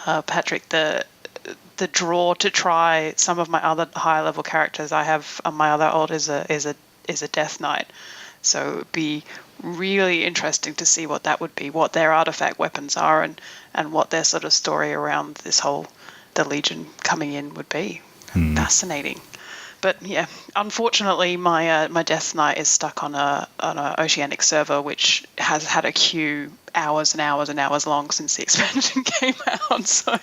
Patrick, the draw to try some of my other higher level characters I have on my other alt is a Death Knight. So it would be really interesting to see what that would be, what their artifact weapons are, and what their sort of story around the Legion coming in would be. Fascinating. But yeah, unfortunately, my Death Knight is stuck on a Oceanic server, which has had a queue hours and hours and hours long since the expansion came out. So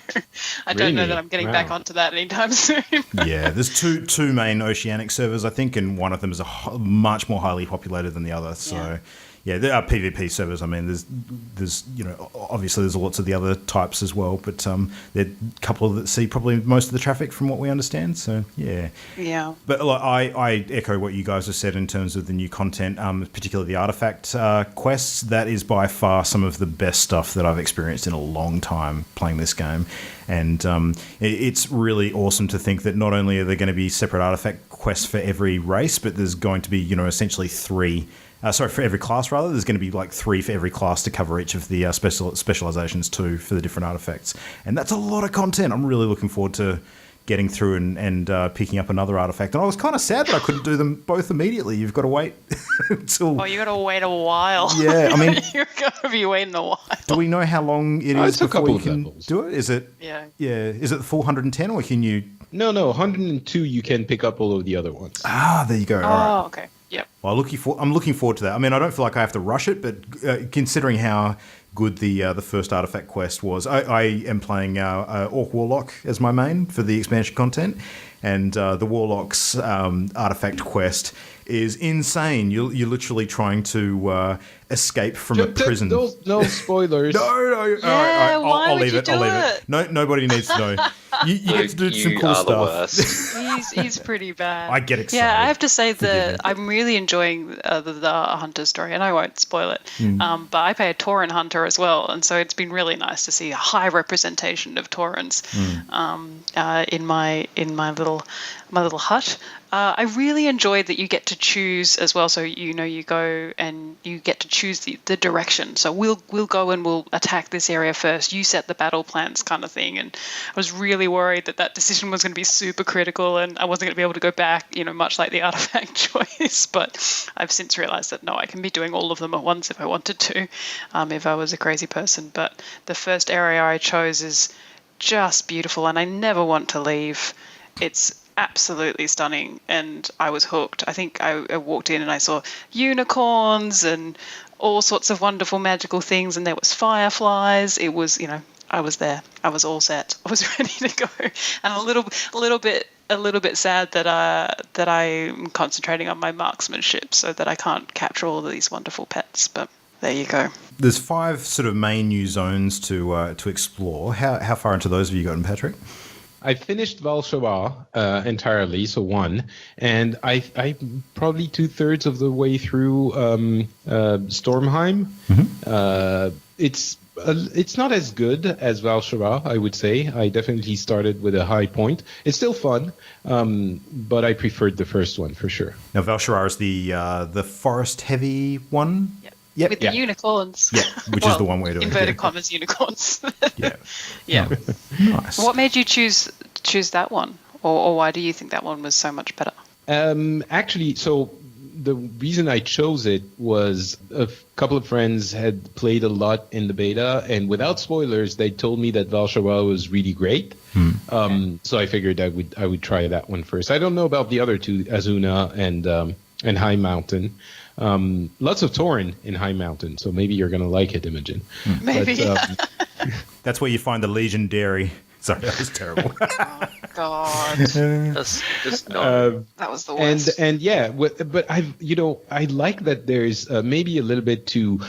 I don't know that I'm getting back onto that anytime soon. Yeah, there's two main Oceanic servers, I think, and one of them is much more highly populated than the other. So. Yeah, there are PvP servers. I mean, there's obviously there's lots of the other types as well, but there are a couple that see probably most of the traffic from what we understand. So yeah. But I echo what you guys have said in terms of the new content, particularly the artifact quests. That is by far some of the best stuff that I've experienced in a long time playing this game, and it's really awesome to think that not only are there going to be separate artifact quests for every race, but there's going to be essentially three. For every class, rather. There's going to be like 3 for every class to cover each of the specializations too for the different artifacts. And that's a lot of content. I'm really looking forward to getting through and picking up another artifact. And I was kind of sad that I couldn't do them both immediately. You've got to wait until... Oh, you got to wait a while. Yeah, I mean... You're going to be waiting a while. Do we know how long it is before you can levels. do it? Is it... Yeah. Yeah. Is it the full 110 or can you... No, 102 you can pick up all of the other ones. Ah, there you go. Oh, all right. okay. Yep. Well, I'm looking forward to that. I mean, I don't feel like I have to rush it, but considering how good the first artifact quest was, I am playing Orc Warlock as my main for the expansion content, and the Warlock's artifact quest is insane. You're literally trying to escape from a prison. No spoilers. No. Yeah, why I'll would leave you it. do I'll leave it? it. No, nobody needs to know. You get to do some cool are the stuff. worst. He's pretty bad. I get excited. Yeah, I have to say Forgive me. that I'm really enjoying the Hunter story, and I won't spoil it. But I play a Tauren Hunter as well, and so it's been really nice to see a high representation of Taurens in my little hut. I really enjoyed that you get to choose as well. So you go and you get to choose the direction. So we'll go and we'll attack this area first. You set the battle plans, kind of thing. And I was really worried that decision was going to be super critical, and I wasn't going to be able to go back. Much like the artifact choice. But I've since realised that no, I can be doing all of them at once if I wanted to, if I was a crazy person. But the first area I chose is just beautiful, and I never want to leave. It's absolutely stunning, and I was hooked. I think I walked in and I saw unicorns and all sorts of wonderful magical things, and there was fireflies. It was, I was there. I was all set. I was ready to go, and a little bit sad that I'm concentrating on my marksmanship so that I can't capture all of these wonderful pets. But there you go. There's 5 sort of main new zones to explore. How far into those have you gotten, Patrick? I finished Valshara entirely, so 1, and I'm probably 2/3 of the way through Stormheim. It's not as good as Valshara, I would say. I definitely started with a high point. It's still fun, but I preferred the first one for sure. Now, Valshara is the forest-heavy one? Yep. With the unicorns. Yeah, which is the one we're doing. Inverted commas unicorns. Yeah. Yeah. Nice. What made you choose that one? Or why do you think that one was so much better? Actually, so the reason I chose it was a couple of friends had played a lot in the beta, and without spoilers, they told me that Valshara was really great. So I figured I would try that one first. I don't know about the other two, Azuna and High Mountain. Lots of Tauren in High Mountain, so maybe you're going to like it, Imogen. Maybe. But, That's where you find the Legion Dairy. Sorry, that was terrible. Oh, God. Just no. That was the worst. and yeah, but I like that there's maybe a little bit to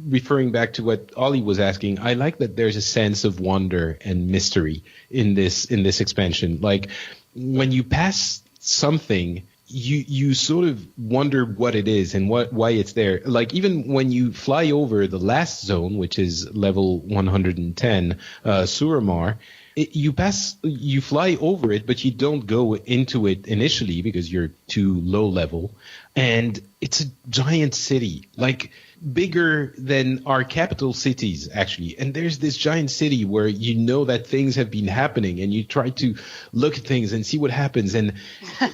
referring back to what Ollie was asking. I like that there's a sense of wonder and mystery in this expansion. Like when you pass something, you sort of wonder what it is and why it's there. Like even when you fly over the last zone, which is level 110, Suramar, you fly over it, but you don't go into it initially because you're too low level. And it's a giant city, like bigger than our capital cities, actually. And there's this giant city where you know that things have been happening, and you try to look at things and see what happens. And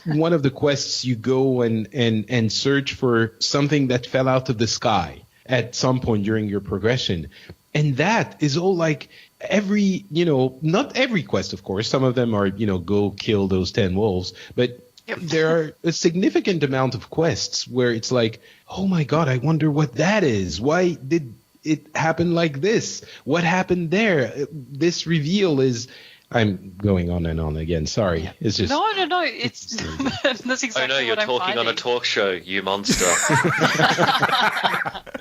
one of the quests, you go and search for something that fell out of the sky at some point during your progression. And that is all like every, not every quest, of course. Some of them are, go kill those 10 wolves. But there are a significant amount of quests where it's like, oh my God, I wonder what that is. Why did it happen like this? What happened there? This reveal is... I'm going on and on again. Sorry. It's just... No. It's that's exactly what I'm finding. Oh no, you're talking on a talk show, you monster.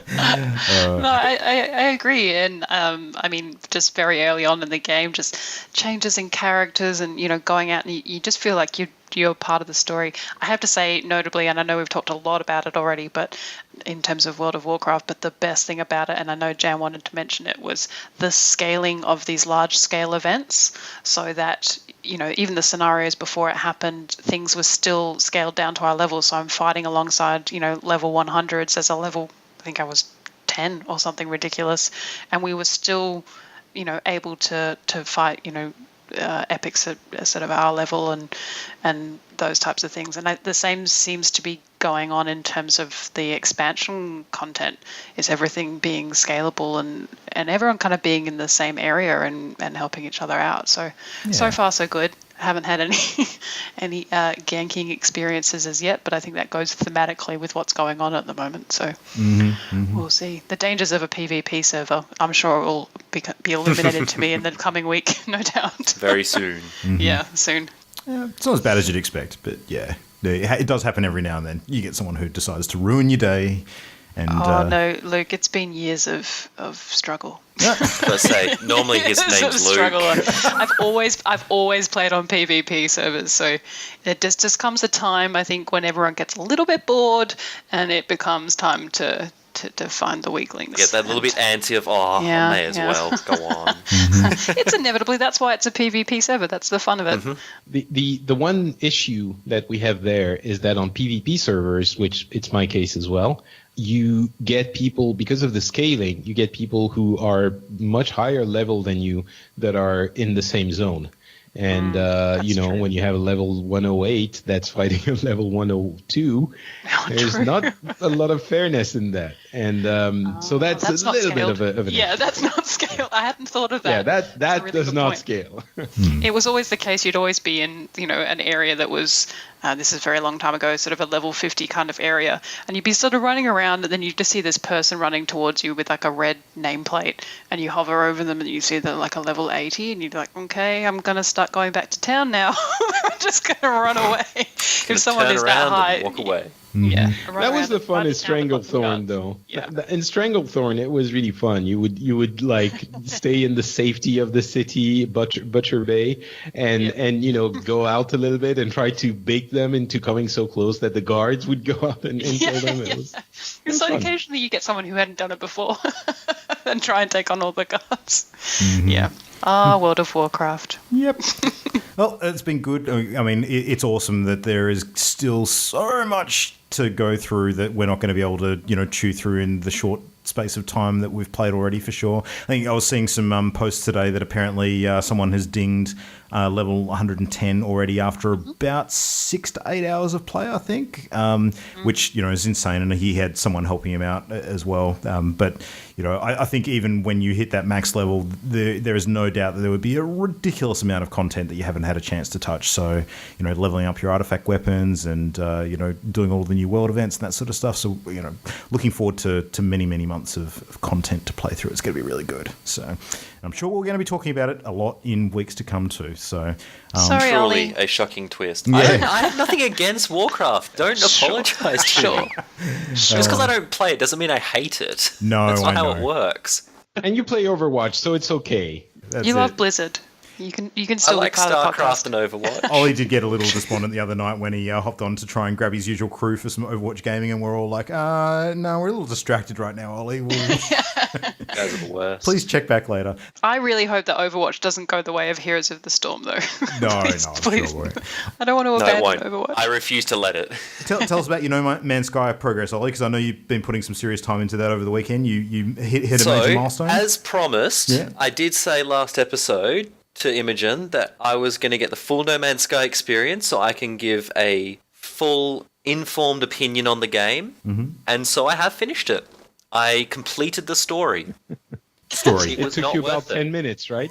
No, I agree. And I mean, just very early on in the game, just changes in characters and, going out and you just feel like you're part of the story. I have to say, notably, and I know we've talked a lot about it already, but in terms of World of Warcraft, but the best thing about it, and I know Jan wanted to mention it, was the scaling of these large-scale events, so that, even the scenarios before it happened, things were still scaled down to our level. So I'm fighting alongside, level 100s as a level, I think I was 10 or something ridiculous, and we were still, able to fight, epics at sort of our level and those types of things. And the same seems to be going on in terms of the expansion content, is everything being scalable and everyone kind of being in the same area and helping each other out. So far so good. I haven't had any ganking experiences as yet, but I think that goes thematically with what's going on at the moment. So we'll see. The dangers of a PvP server, I'm sure, will be illuminated to me in the coming week, no doubt. Very soon. Yeah, soon. Yeah, it's not as bad as you'd expect, but yeah. It does happen every now and then. You get someone who decides to ruin your day. And, no, Luke, it's been years of struggle. Let's say normally his Years of name's Luke. struggle. I've always played on PvP servers, so it just comes a time, I think, when everyone gets a little bit bored and it becomes time to find the weaklings. Get that little bit antsy of, I may as well go on. It's inevitably, that's why it's a PvP server. That's the fun of it. The one issue that we have there is that on PvP servers, which it's my case as well, you get people, because of the scaling, you get people who are much higher level than you that are in the same zone. And, true. when you have a level 108 that's fighting a level 102, there's not a lot of fairness in that. And so that's a little bit of an issue. That's not scale. I hadn't thought of that. Yeah, that really does good not point. scale. It was always the case. You'd always be in, an area that was, this is a very long time ago, sort of a level 50 kind of area. And you'd be sort of running around and then you'd just see this person running towards you with like a red nameplate and you hover over them and you see they're like a level 80 and you're like, okay, I'm going to start going back to town now. I'm just going to run away. If someone is that high. And walk away. Yeah. That was the fun in Stranglethorn, though. Yeah. In Stranglethorn, it was really fun. You would like stay in the safety of the city, Butcher Bay, and go out a little bit and try to bait them into coming so close that the guards would go out and kill them. It was So fun. occasionally you get someone who hadn't done it before and try and take on all the guards. Yeah. World of Warcraft. Yep. Well, it's been good. I mean, it's awesome that there is still so much to go through that we're not going to be able to, chew through in the short space of time that we've played already, for sure. I think I was seeing some posts today that apparently someone has dinged level 110 already after about 6 to 8 hours of play, I think, which, is insane. And he had someone helping him out as well. But, I think even when you hit that max level, there is no doubt that there would be a ridiculous amount of content that you haven't had a chance to touch. So, leveling up your artifact weapons and, doing all the new world events and that sort of stuff. So, looking forward to many, many months of content to play through. It's going to be really good. So I'm sure we're going to be talking about it a lot in weeks to come too. So Sorry, Truly Ollie. a shocking twist. Yeah. I have nothing against Warcraft. Don't apologise to me. Just because I don't play it doesn't mean I hate it. No, That's not I how know. it works. And you play Overwatch, so it's okay. That's You love it. Blizzard. You can I still like be part of the StarCraft podcast. and Overwatch. Ollie did get a little despondent the other night when he hopped on to try and grab his usual crew for some Overwatch gaming, and we're all like, no, we're a little distracted right now, Ollie. You guys are the worst. Please check back later. I really hope that Overwatch doesn't go the way of Heroes of the Storm, though. No, Please, I'm please. sure it won't. I don't want to No, it abandon won't. Overwatch. I refuse to let it. Tell us about your No Man's Sky progress, Ollie, because I know you've been putting some serious time into that over the weekend. You hit a major milestone. As promised, Yeah. I did say last episode to Imogen that I was going to get the full No Man's Sky experience so I can give a full informed opinion on the game. Mm-hmm. And so I have finished it. I completed the story. Story. It It was took not you about worth it. 10 minutes, right?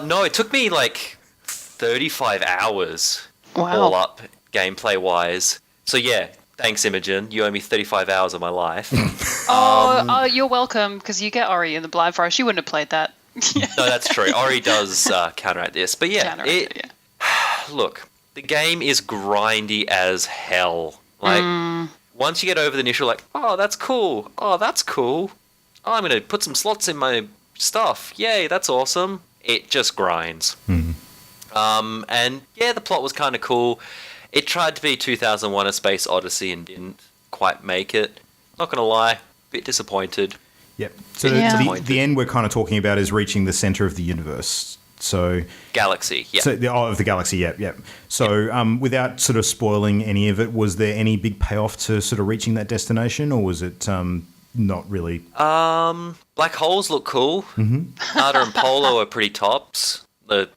No, it took me like 35 hours Wow. all up gameplay wise. So yeah, thanks Imogen. You owe me 35 hours of my life. You're welcome, because you get Ori in the Blind Forest. You wouldn't have played that. No, that's true. Ori does counteract this. But yeah, Counteract it, yeah. look, the game is grindy as hell. Like, once you get over the initial, like, oh, that's cool. Oh, that's cool. Oh, I'm going to put some slots in my stuff. Yay, that's awesome. It just grinds. And yeah, the plot was kind of cool. It tried to be 2001: A Space Odyssey and didn't quite make it. Not going to lie, a bit disappointed. Yep. So Yeah. the end we're kind of talking about is reaching the center of the universe. So Galaxy, yeah. of the galaxy, yep. So without sort of spoiling any of it, was there any big payoff to sort of reaching that destination, or was it not really? Black holes look cool. Nada and Polo are pretty tops.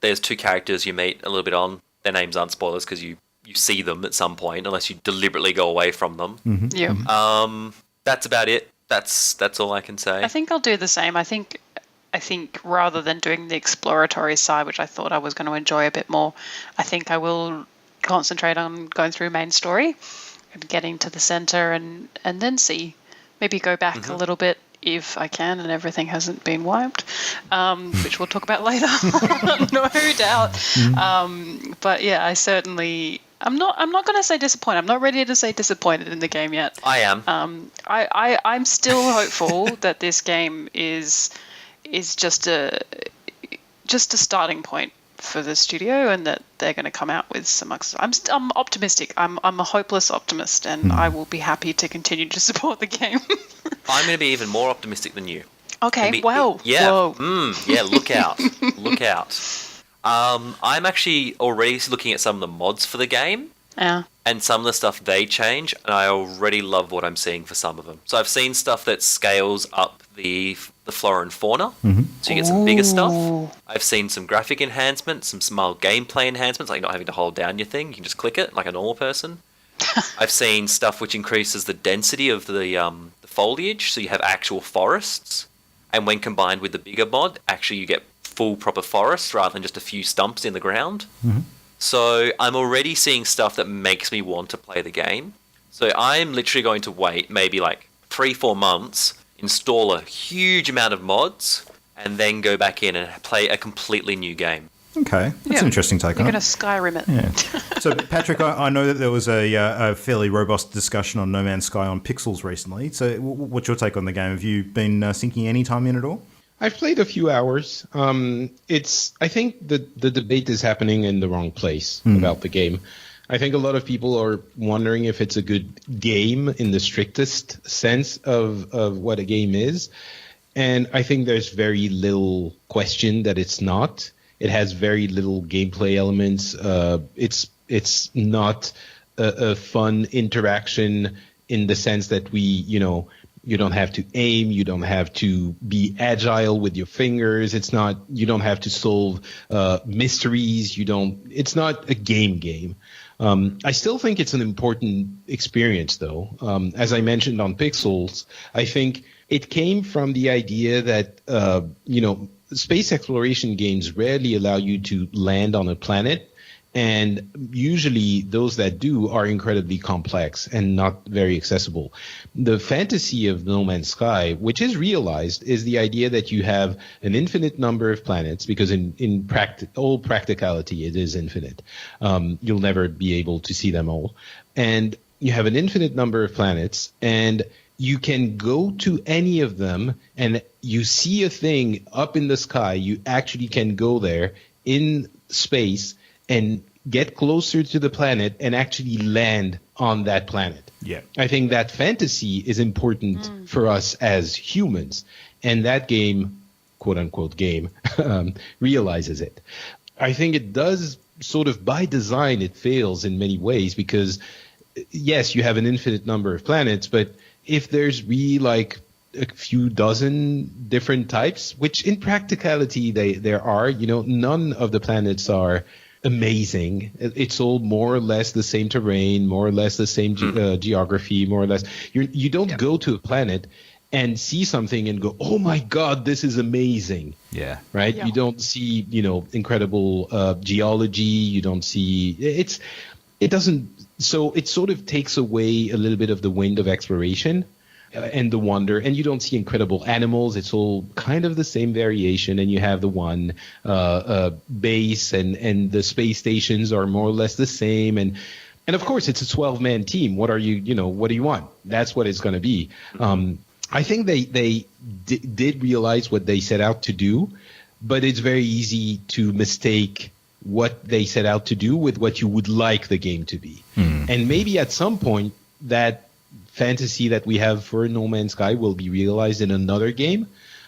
There's two characters you meet a little bit on. Their names aren't spoilers because you see them at some point, unless you deliberately go away from them. Yeah. That's about it. That's all I can say. I think I'll do the same. I think rather than doing the exploratory side, which I thought I was going to enjoy a bit more, I think I will concentrate on going through main story and getting to the center and then see. Maybe go back a little bit if I can and everything hasn't been wiped, which we'll talk about later, no doubt. But yeah, I certainly I'm not going to say disappointed. I'm not ready to say disappointed in the game yet. I am. I'm still hopeful that this game is just a starting point for the studio, and that they're going to come out with some. I'm optimistic. I'm a hopeless optimist, and I will be happy to continue to support the game. I'm going to be even more optimistic than you. Okay. Wow. Yeah. Whoa. Yeah. Look out. Look out. I'm actually already looking at some of the mods for the game. Yeah. And some of the stuff they change, and I already love what I'm seeing for some of them. So I've seen stuff that scales up the flora and fauna, so you get some bigger stuff. I've seen some graphic enhancements, some small gameplay enhancements, like not having to hold down your thing. You can just click it like a normal person. I've seen stuff which increases the density of the foliage, so you have actual forests. And when combined with the bigger mod, actually you get full proper forests rather than just a few stumps in the ground. So I'm already seeing stuff that makes me want to play the game. So I'm literally going to wait maybe like 3-4 months, install a huge amount of mods, and then go back in and play a completely new game. Okay, that's an interesting take on it. You're going to Skyrim it. Yeah. So, Patrick, I know that there was a fairly robust discussion on No Man's Sky on Pixels recently. So what's your take on the game? Have you been sinking any time in at all? I've played a few hours. I think the debate is happening in the wrong place about the game. I think a lot of people are wondering if it's a good game in the strictest sense of what a game is. And I think there's very little question that it's not. It has very little gameplay elements. It's not a fun interaction in the sense that you don't have to aim, you don't have to be agile with your fingers. You don't have to solve mysteries. It's not a game. I still think it's an important experience though. As I mentioned on Pixels, I think it came from the idea that, space exploration games rarely allow you to land on a planet. And usually those that do are incredibly complex and not very accessible. The fantasy of No Man's Sky, which is realized, is the idea that you have an infinite number of planets, because in all practicality, it is infinite. You'll never be able to see them all. And you have an infinite number of planets, and you can go to any of them, and you see a thing up in the sky. You actually can go there in space and get closer to the planet and actually land on that planet. Yeah. I think that fantasy is important for us as humans. And that game, quote unquote game, realizes it. I think it does sort of by design, it fails in many ways because, yes, you have an infinite number of planets, but if there's really like a few dozen different types, which in practicality there are, none of the planets are amazing. It's all more or less the same terrain, more or less the same geography, more or less. You don't go to a planet and see something and go, oh my God, this is amazing. Yeah. Right? Yeah. You don't see, incredible geology. You don't see it doesn't. So it sort of takes away a little bit of the wind of exploration and the wonder, and you don't see incredible animals. It's all kind of the same variation, and you have the one base, and the space stations are more or less the same, and of course it's a 12-man team. What do you want? That's what it's going to be. I think they did realize what they set out to do, but it's very easy to mistake what they set out to do with what you would like the game to be. And maybe at some point that fantasy that we have for No Man's Sky will be realized in another game.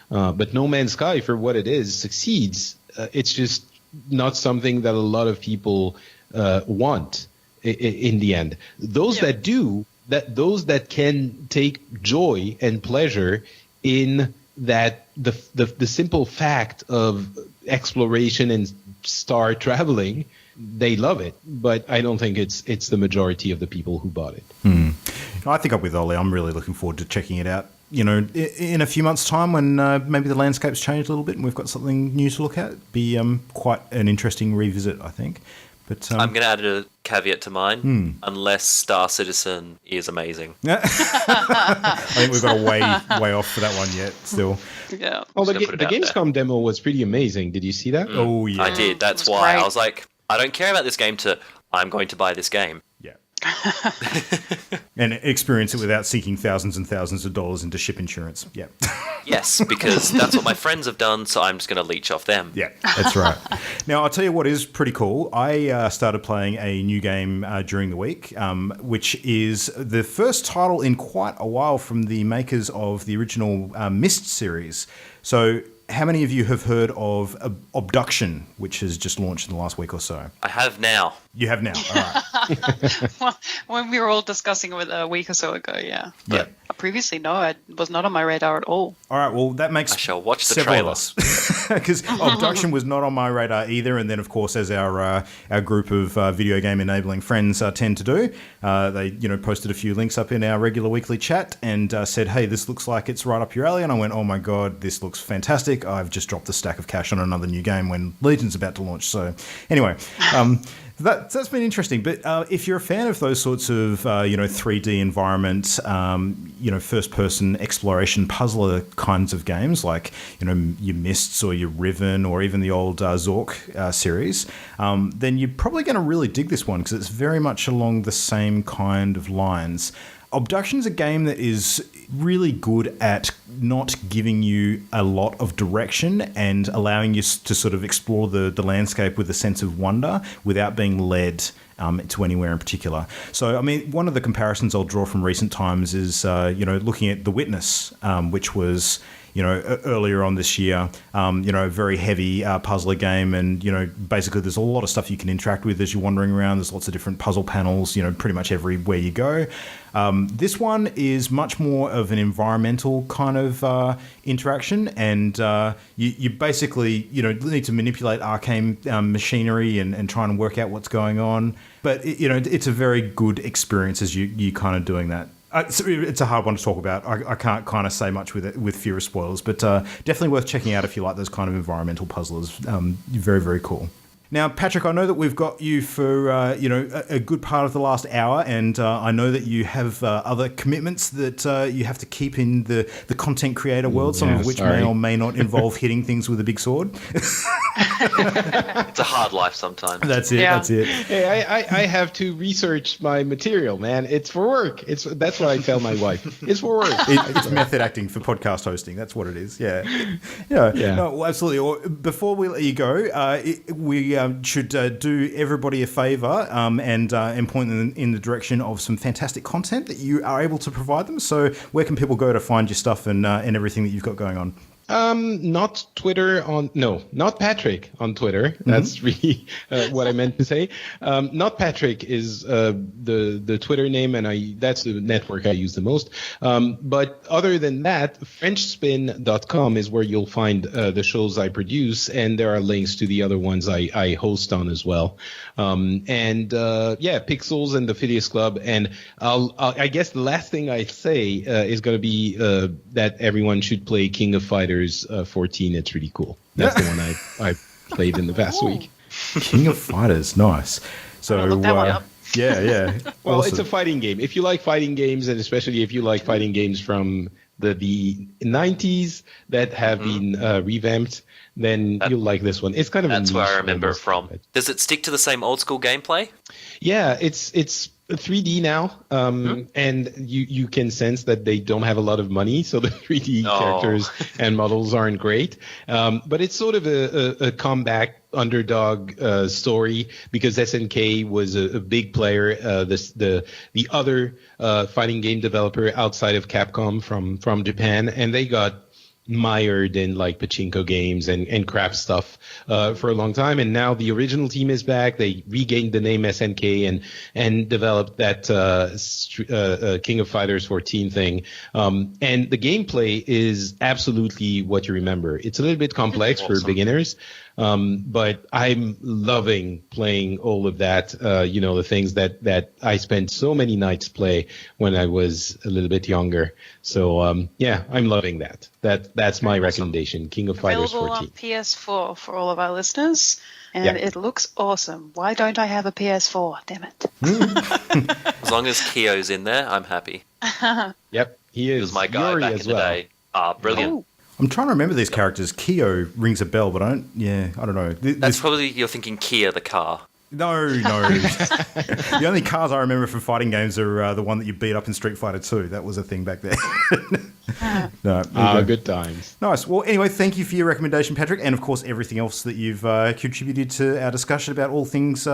But No Man's Sky, for what it is, succeeds. It's just not something that a lot of people want in the end. Those that do, those that can take joy and pleasure in that the simple fact of exploration and star traveling, they love it. But I don't think it's the majority of the people who bought it. I think I'm with Ollie. I'm really looking forward to checking it out. In a few months' time when maybe the landscape's changed a little bit and we've got something new to look at, it'd be quite an interesting revisit, I think. But I'm going to add a caveat to mine, unless Star Citizen is amazing. I think we've got a way off for that one yet still. Yeah. Oh, the Gamescom demo was pretty amazing. Did you see that? Oh, yeah. I did. That's was why great. I was like, I don't care about this game to I'm going to buy this game. Yeah. And experience it without sinking thousands and thousands of dollars into ship insurance. Yeah. Yes, because that's what my friends have done, so I'm just going to leech off them. Yeah, that's right. Now, I'll tell you what is pretty cool. I started playing a new game during the week, which is the first title in quite a while from the makers of the original Myst series. So how many of you have heard of Obduction, which has just launched in the last week or so? I have now. You have now. All right. Well, when we were all discussing it a week or so ago, yeah. But previously, no, it was not on my radar at all. All right, well, that makes I shall watch the several trailer. of us. Because Obduction was not on my radar either. And then, of course, as our group of video game enabling friends tend to do, they posted a few links up in our regular weekly chat and said, hey, this looks like it's right up your alley. And I went, oh my God, this looks fantastic. I've just dropped a stack of cash on another new game when Legion's about to launch. So anyway, that's been interesting. But if you're a fan of those sorts of 3D environment, first-person exploration puzzler kinds of games, like your Mists or your Riven or even the old Zork series, then you're probably going to really dig this one because it's very much along the same kind of lines. Obduction is a game that is really good at not giving you a lot of direction and allowing you to sort of explore the landscape with a sense of wonder without being led to anywhere in particular. So, I mean, one of the comparisons I'll draw from recent times is, looking at The Witness, which was earlier on this year, a very heavy puzzler game. And, basically there's a lot of stuff you can interact with as you're wandering around. There's lots of different puzzle panels, pretty much everywhere you go. This one is much more of an environmental kind of interaction. And you basically, need to manipulate arcane machinery and try and work out what's going on. But, it's a very good experience as you kind of doing that. It's a hard one to talk about. I can't kind of say much with fear of spoilers, but definitely worth checking out if you like those kind of environmental puzzlers. Very, very cool. Now, Patrick, I know that we've got you for a good part of the last hour, and I know that you have other commitments that you have to keep in the content creator world, some of which may or may not involve hitting things with a big sword. It's a hard life sometimes. That's it. Yeah. That's it. Hey, I have to research my material, man. It's for work. That's what I tell my wife. It's for work. It's method acting for podcast hosting. That's what it is. Yeah. Yeah. No, well, absolutely. Before we let you go, we should do everybody a favour and point them in the direction of some fantastic content that you are able to provide them. So where can people go to find your stuff and everything that you've got going on? Not Patrick on Twitter. That's really what I meant to say. Not Patrick is the Twitter name, and that's the network I use the most. But other than that, Frenchspin.com is where you'll find the shows I produce, and there are links to the other ones I host on as well. Pixels and the Phileas Club, and I guess the last thing I say is going to be that everyone should play King of Fighters 14. It's really cool. That's the one I played in the past week. King of Fighters, nice. So look that one up. Yeah. Well, awesome. It's a fighting game. If you like fighting games, and especially if you like fighting games from the 90s that have been revamped, then you'll like this one. It's kind of that's where I remember it from. Does it stick to the same old school gameplay? Yeah, it's 3D now, and you can sense that they don't have a lot of money, so the 3D characters and models aren't great. But it's sort of a comeback underdog story because SNK was a big player, the other fighting game developer outside of Capcom from Japan, and they got mired in like pachinko games and crap stuff for a long time, and now the original team is back. They regained the name SNK and developed that King of Fighters 14 thing, and the gameplay is absolutely what you remember. It's a little bit complex for beginners, but I'm loving playing all of that, the things that I spent so many nights play when I was a little bit younger. So, I'm loving that. That's my recommendation, King of Fighters 14. Available on PS4 for all of our listeners, and it looks awesome. Why don't I have a PS4? Damn it. As long as Kyo's in there, I'm happy. Yep, he is. He was my guy Yuri back as in the well. day. Brilliant. Oh. I'm trying to remember these characters. Kyo rings a bell, but I don't know. That's probably you're thinking Kia the car. No. The only cars I remember from fighting games are the one that you beat up in Street Fighter 2. That was a thing back then. Good times. Nice. Well, anyway, thank you for your recommendation, Patrick, and of course everything else that you've contributed to our discussion about all things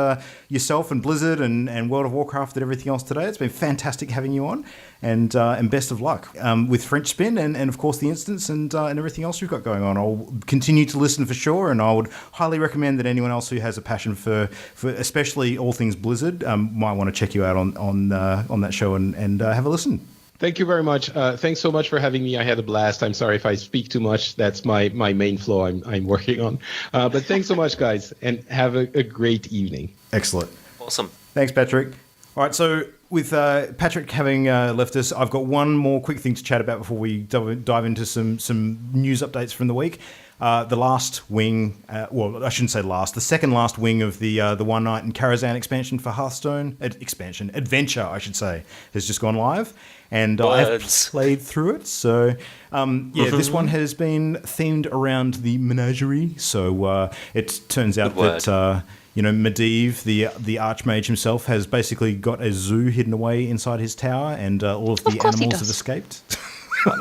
yourself and Blizzard and World of Warcraft and everything else today. It's been fantastic having you on, and best of luck with Frenchspin and of course the instance and everything else you've got going on. I'll continue to listen for sure, and I would highly recommend that anyone else who has a passion for especially all things Blizzard might want to check you out on that show and have a listen. Thank you very much. Thanks so much for having me. I had a blast. I'm sorry if I speak too much. That's my main flaw I'm working on. But thanks so much, guys, and have a great evening. Excellent. Awesome. Thanks, Patrick. All right, so with Patrick having left us, I've got one more quick thing to chat about before we dive into some news updates from the week. The last wing, I shouldn't say last, the second last wing of the One Night in Karazhan expansion for Hearthstone, adventure, I should say, has just gone live. And I've played through it. So, this one has been themed around the menagerie. So it turns out that, Medivh, the Archmage himself, has basically got a zoo hidden away inside his tower, and all of the animals have escaped.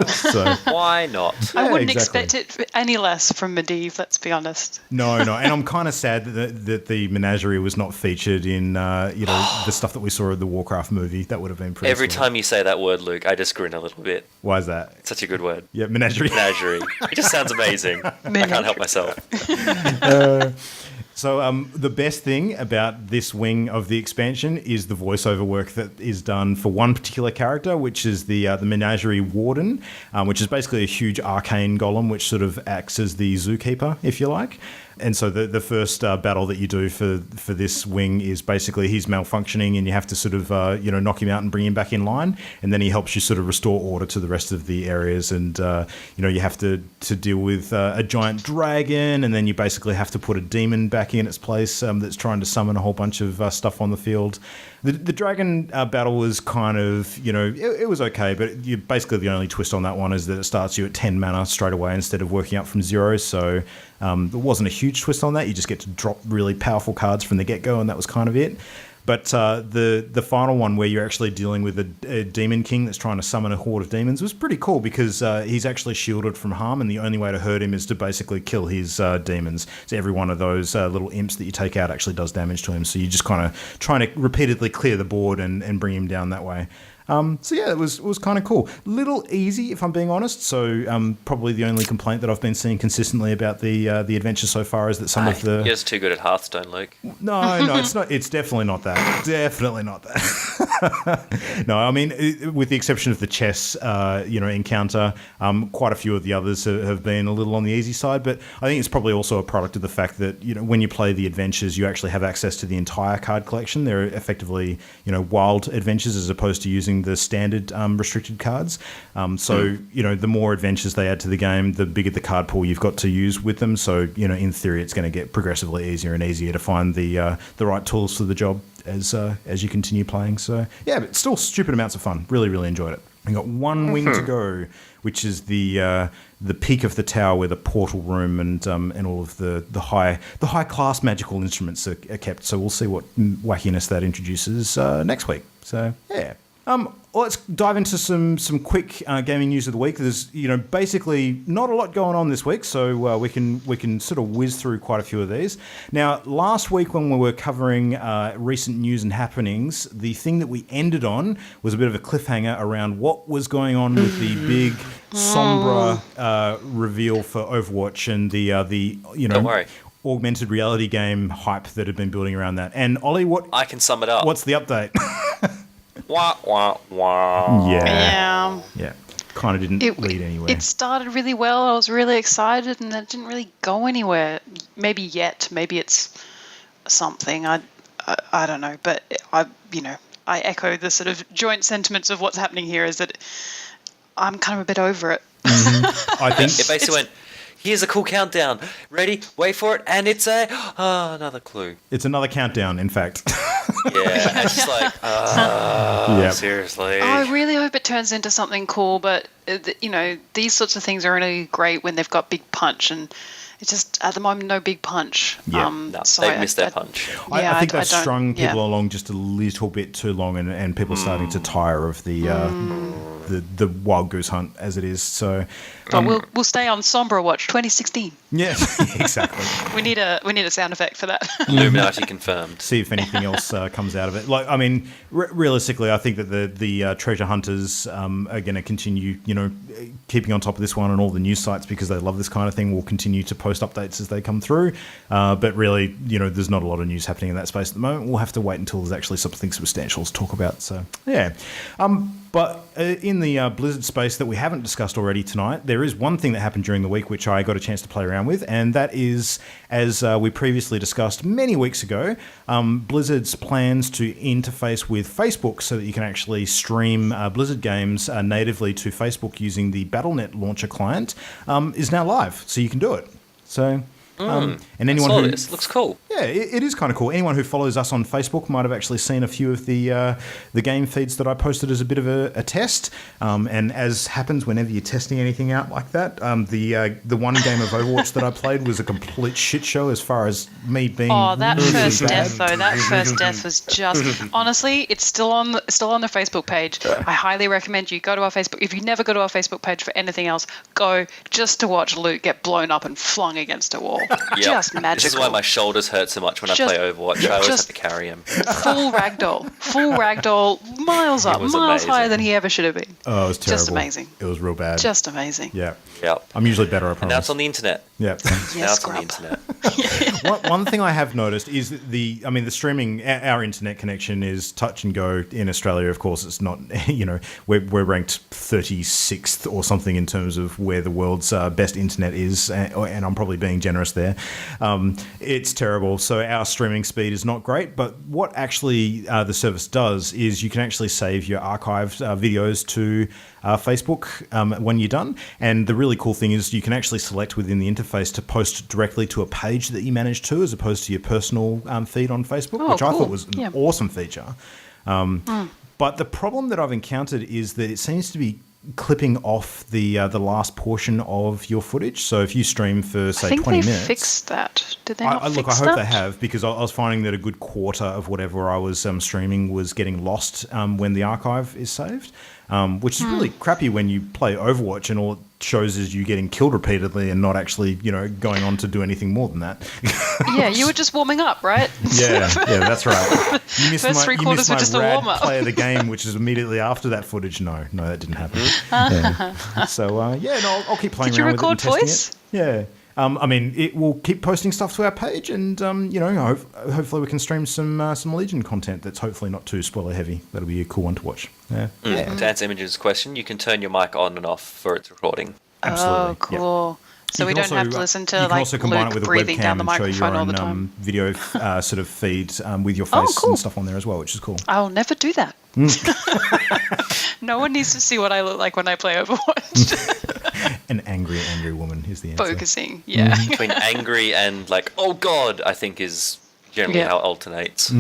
So why not? I wouldn't expect it any less from Medivh, let's be honest. No, and I'm kind of sad that the menagerie was not featured in the stuff that we saw in the Warcraft movie. That would have been pretty. Every time you say that word, Luke, I just grin a little bit. Why is that? It's such a good word. Yeah, menagerie. Menagerie. It just sounds amazing. I can't help myself. So the best thing about this wing of the expansion is the voiceover work that is done for one particular character, which is the Menagerie Warden, which is basically a huge arcane golem which sort of acts as the zookeeper, if you like. And so the first battle that you do for this wing is basically he's malfunctioning and you have to sort of, knock him out and bring him back in line. And then he helps you sort of restore order to the rest of the areas. And, you have to deal with a giant dragon, and then you basically have to put a demon back in its place that's trying to summon a whole bunch of stuff on the field. The dragon battle was kind of, it was okay, but basically the only twist on that one is that it starts you at 10 mana straight away instead of working up from 0. So there wasn't a huge twist on that. You just get to drop really powerful cards from the get-go, and that was kind of it. But the final one, where you're actually dealing with a demon king that's trying to summon a horde of demons, was pretty cool because he's actually shielded from harm, and the only way to hurt him is to basically kill his demons. So every one of those little imps that you take out actually does damage to him. So you're just kind of trying to repeatedly clear the board and bring him down that way. It was kind of cool. Little easy, if I'm being honest. So probably the only complaint that I've been seeing consistently about the adventure so far is that some of the... You're just too good at Hearthstone, Luke. No, it's not. It's definitely not that. Definitely not that. No, I mean, with the exception of the chess, encounter, quite a few of the others have been a little on the easy side. But I think it's probably also a product of the fact that, when you play the adventures, you actually have access to the entire card collection. They're effectively, wild adventures as opposed to using the standard restricted cards. The more adventures they add to the game, the bigger the card pool you've got to use with them. So, in theory, it's going to get progressively easier and easier to find the right tools for the job as you continue playing. So, yeah, but still stupid amounts of fun. Really, really enjoyed it. We've got one wing to go, which is the peak of the tower where the portal room and all of the high class magical instruments are kept. So we'll see what wackiness that introduces next week. So, yeah. Let's dive into some quick gaming news of the week. There's basically not a lot going on this week, so we can sort of whiz through quite a few of these. Now, last week when we were covering recent news and happenings, the thing that we ended on was a bit of a cliffhanger around what was going on with the big Sombra reveal for Overwatch and the Don't worry. augmented reality game hype that had been building around that. And Ollie, I can sum it up. What's the update? Wah, wah, wah. Yeah. Kind of didn't lead anywhere. It started really well. I was really excited, and it didn't really go anywhere. Maybe yet. Maybe it's something. I don't know. But I echo the sort of joint sentiments of what's happening here. Is that I'm kind of a bit over it. Mm-hmm. I think it basically went. Here's a cool countdown. Ready? Wait for it. And it's another clue. It's another countdown, in fact. Yeah, it's just like, seriously. I really hope it turns into something cool, but, these sorts of things are only great when they've got big punch, and it's just at the moment no big punch. Yeah. No, so they've missed their punch. I think they've don't- strung people yeah. along just a little bit too long, and people are starting to tire of the Wild Goose Hunt as it is. So, But we'll stay on Sombra Watch 2016. yeah, exactly. We need a sound effect for that. Illuminati confirmed. See if anything else comes out of it. Like, I mean, realistically, I think that the treasure hunters are going to continue, keeping on top of this one, and all the news sites, because they love this kind of thing, will continue to post updates as they come through. But really, there's not a lot of news happening in that space at the moment. We'll have to wait until there's actually something substantial to talk about. So, yeah. But in the Blizzard space that we haven't discussed already tonight, there is one thing that happened during the week which I got a chance to play around with, and that is, as we previously discussed many weeks ago, Blizzard's plans to interface with Facebook so that you can actually stream Blizzard games natively to Facebook using the Battle.net launcher client is now live, so you can do it. So... and anyone who this looks cool. Yeah, it is kind of cool. Anyone who follows us on Facebook might have actually seen a few of the game feeds that I posted as a bit of a test. And as happens whenever you're testing anything out like that, the one game of Overwatch that I played was a complete shit show as far as me being. Oh, that really first bad. death though. That first death was just honestly, it's still on the Facebook page. I highly recommend you go to our Facebook. If you never go to our Facebook page for anything else, go just to watch Luke get blown up and flung against a wall. Yep. Just magical. This is why my shoulders hurt so much when I play Overwatch. I always have to carry him. Full ragdoll, miles up, was miles amazing. higher than he ever should have been. Oh, it was terrible. Just amazing. It was real bad. Just amazing. Yeah. Yep. I'm usually better, I promise. And now it's on the internet. Yeah. Now it's on the internet. One thing I have noticed is the streaming, our internet connection is touch and go in Australia. Of course, it's not, we're ranked 36th or something in terms of where the world's best internet is, and I'm probably being generous there. It's terrible. So our streaming speed is not great, but what actually the service does is you can actually save your archived videos to Facebook when you're done. And the really cool thing is you can actually select within the interface to post directly to a page that you manage to, as opposed to your personal feed on Facebook, which I thought was an awesome feature. But the problem that I've encountered is that it seems to be clipping off the last portion of your footage. So if you stream for, say, 20 minutes... I think they fixed that. Did they not fix that? Look, I hope they have, because I was finding that a good quarter of whatever I was streaming was getting lost when the archive is saved, which is really crappy when you play Overwatch and all it shows is you getting killed repeatedly and not actually, going on to do anything more than that. Yeah, you were just warming up, right? Yeah, that's right. You missed First three quarters were just a warm-up. play of the game, which is immediately after that footage. No, that didn't happen. Yeah. So, I'll keep playing Did you around with it and record testing voice? it. Yeah. It will keep posting stuff to our page, and hopefully we can stream some Legion content that's hopefully not too spoiler heavy. That'll be a cool one to watch. Yeah. To answer Imogen's question, you can turn your mic on and off for its recording. Absolutely. Oh, cool. So we don't have to listen to you can also combine it with a breathing down webcam the and show microphone your all the own time. video sort of feed with your face cool. and stuff on there as well, which is cool. I'll never do that. No one needs to see what I look like when I play Overwatch. An angry woman is the answer. Focusing, yeah. Between angry and oh god, I think is generally how it alternates.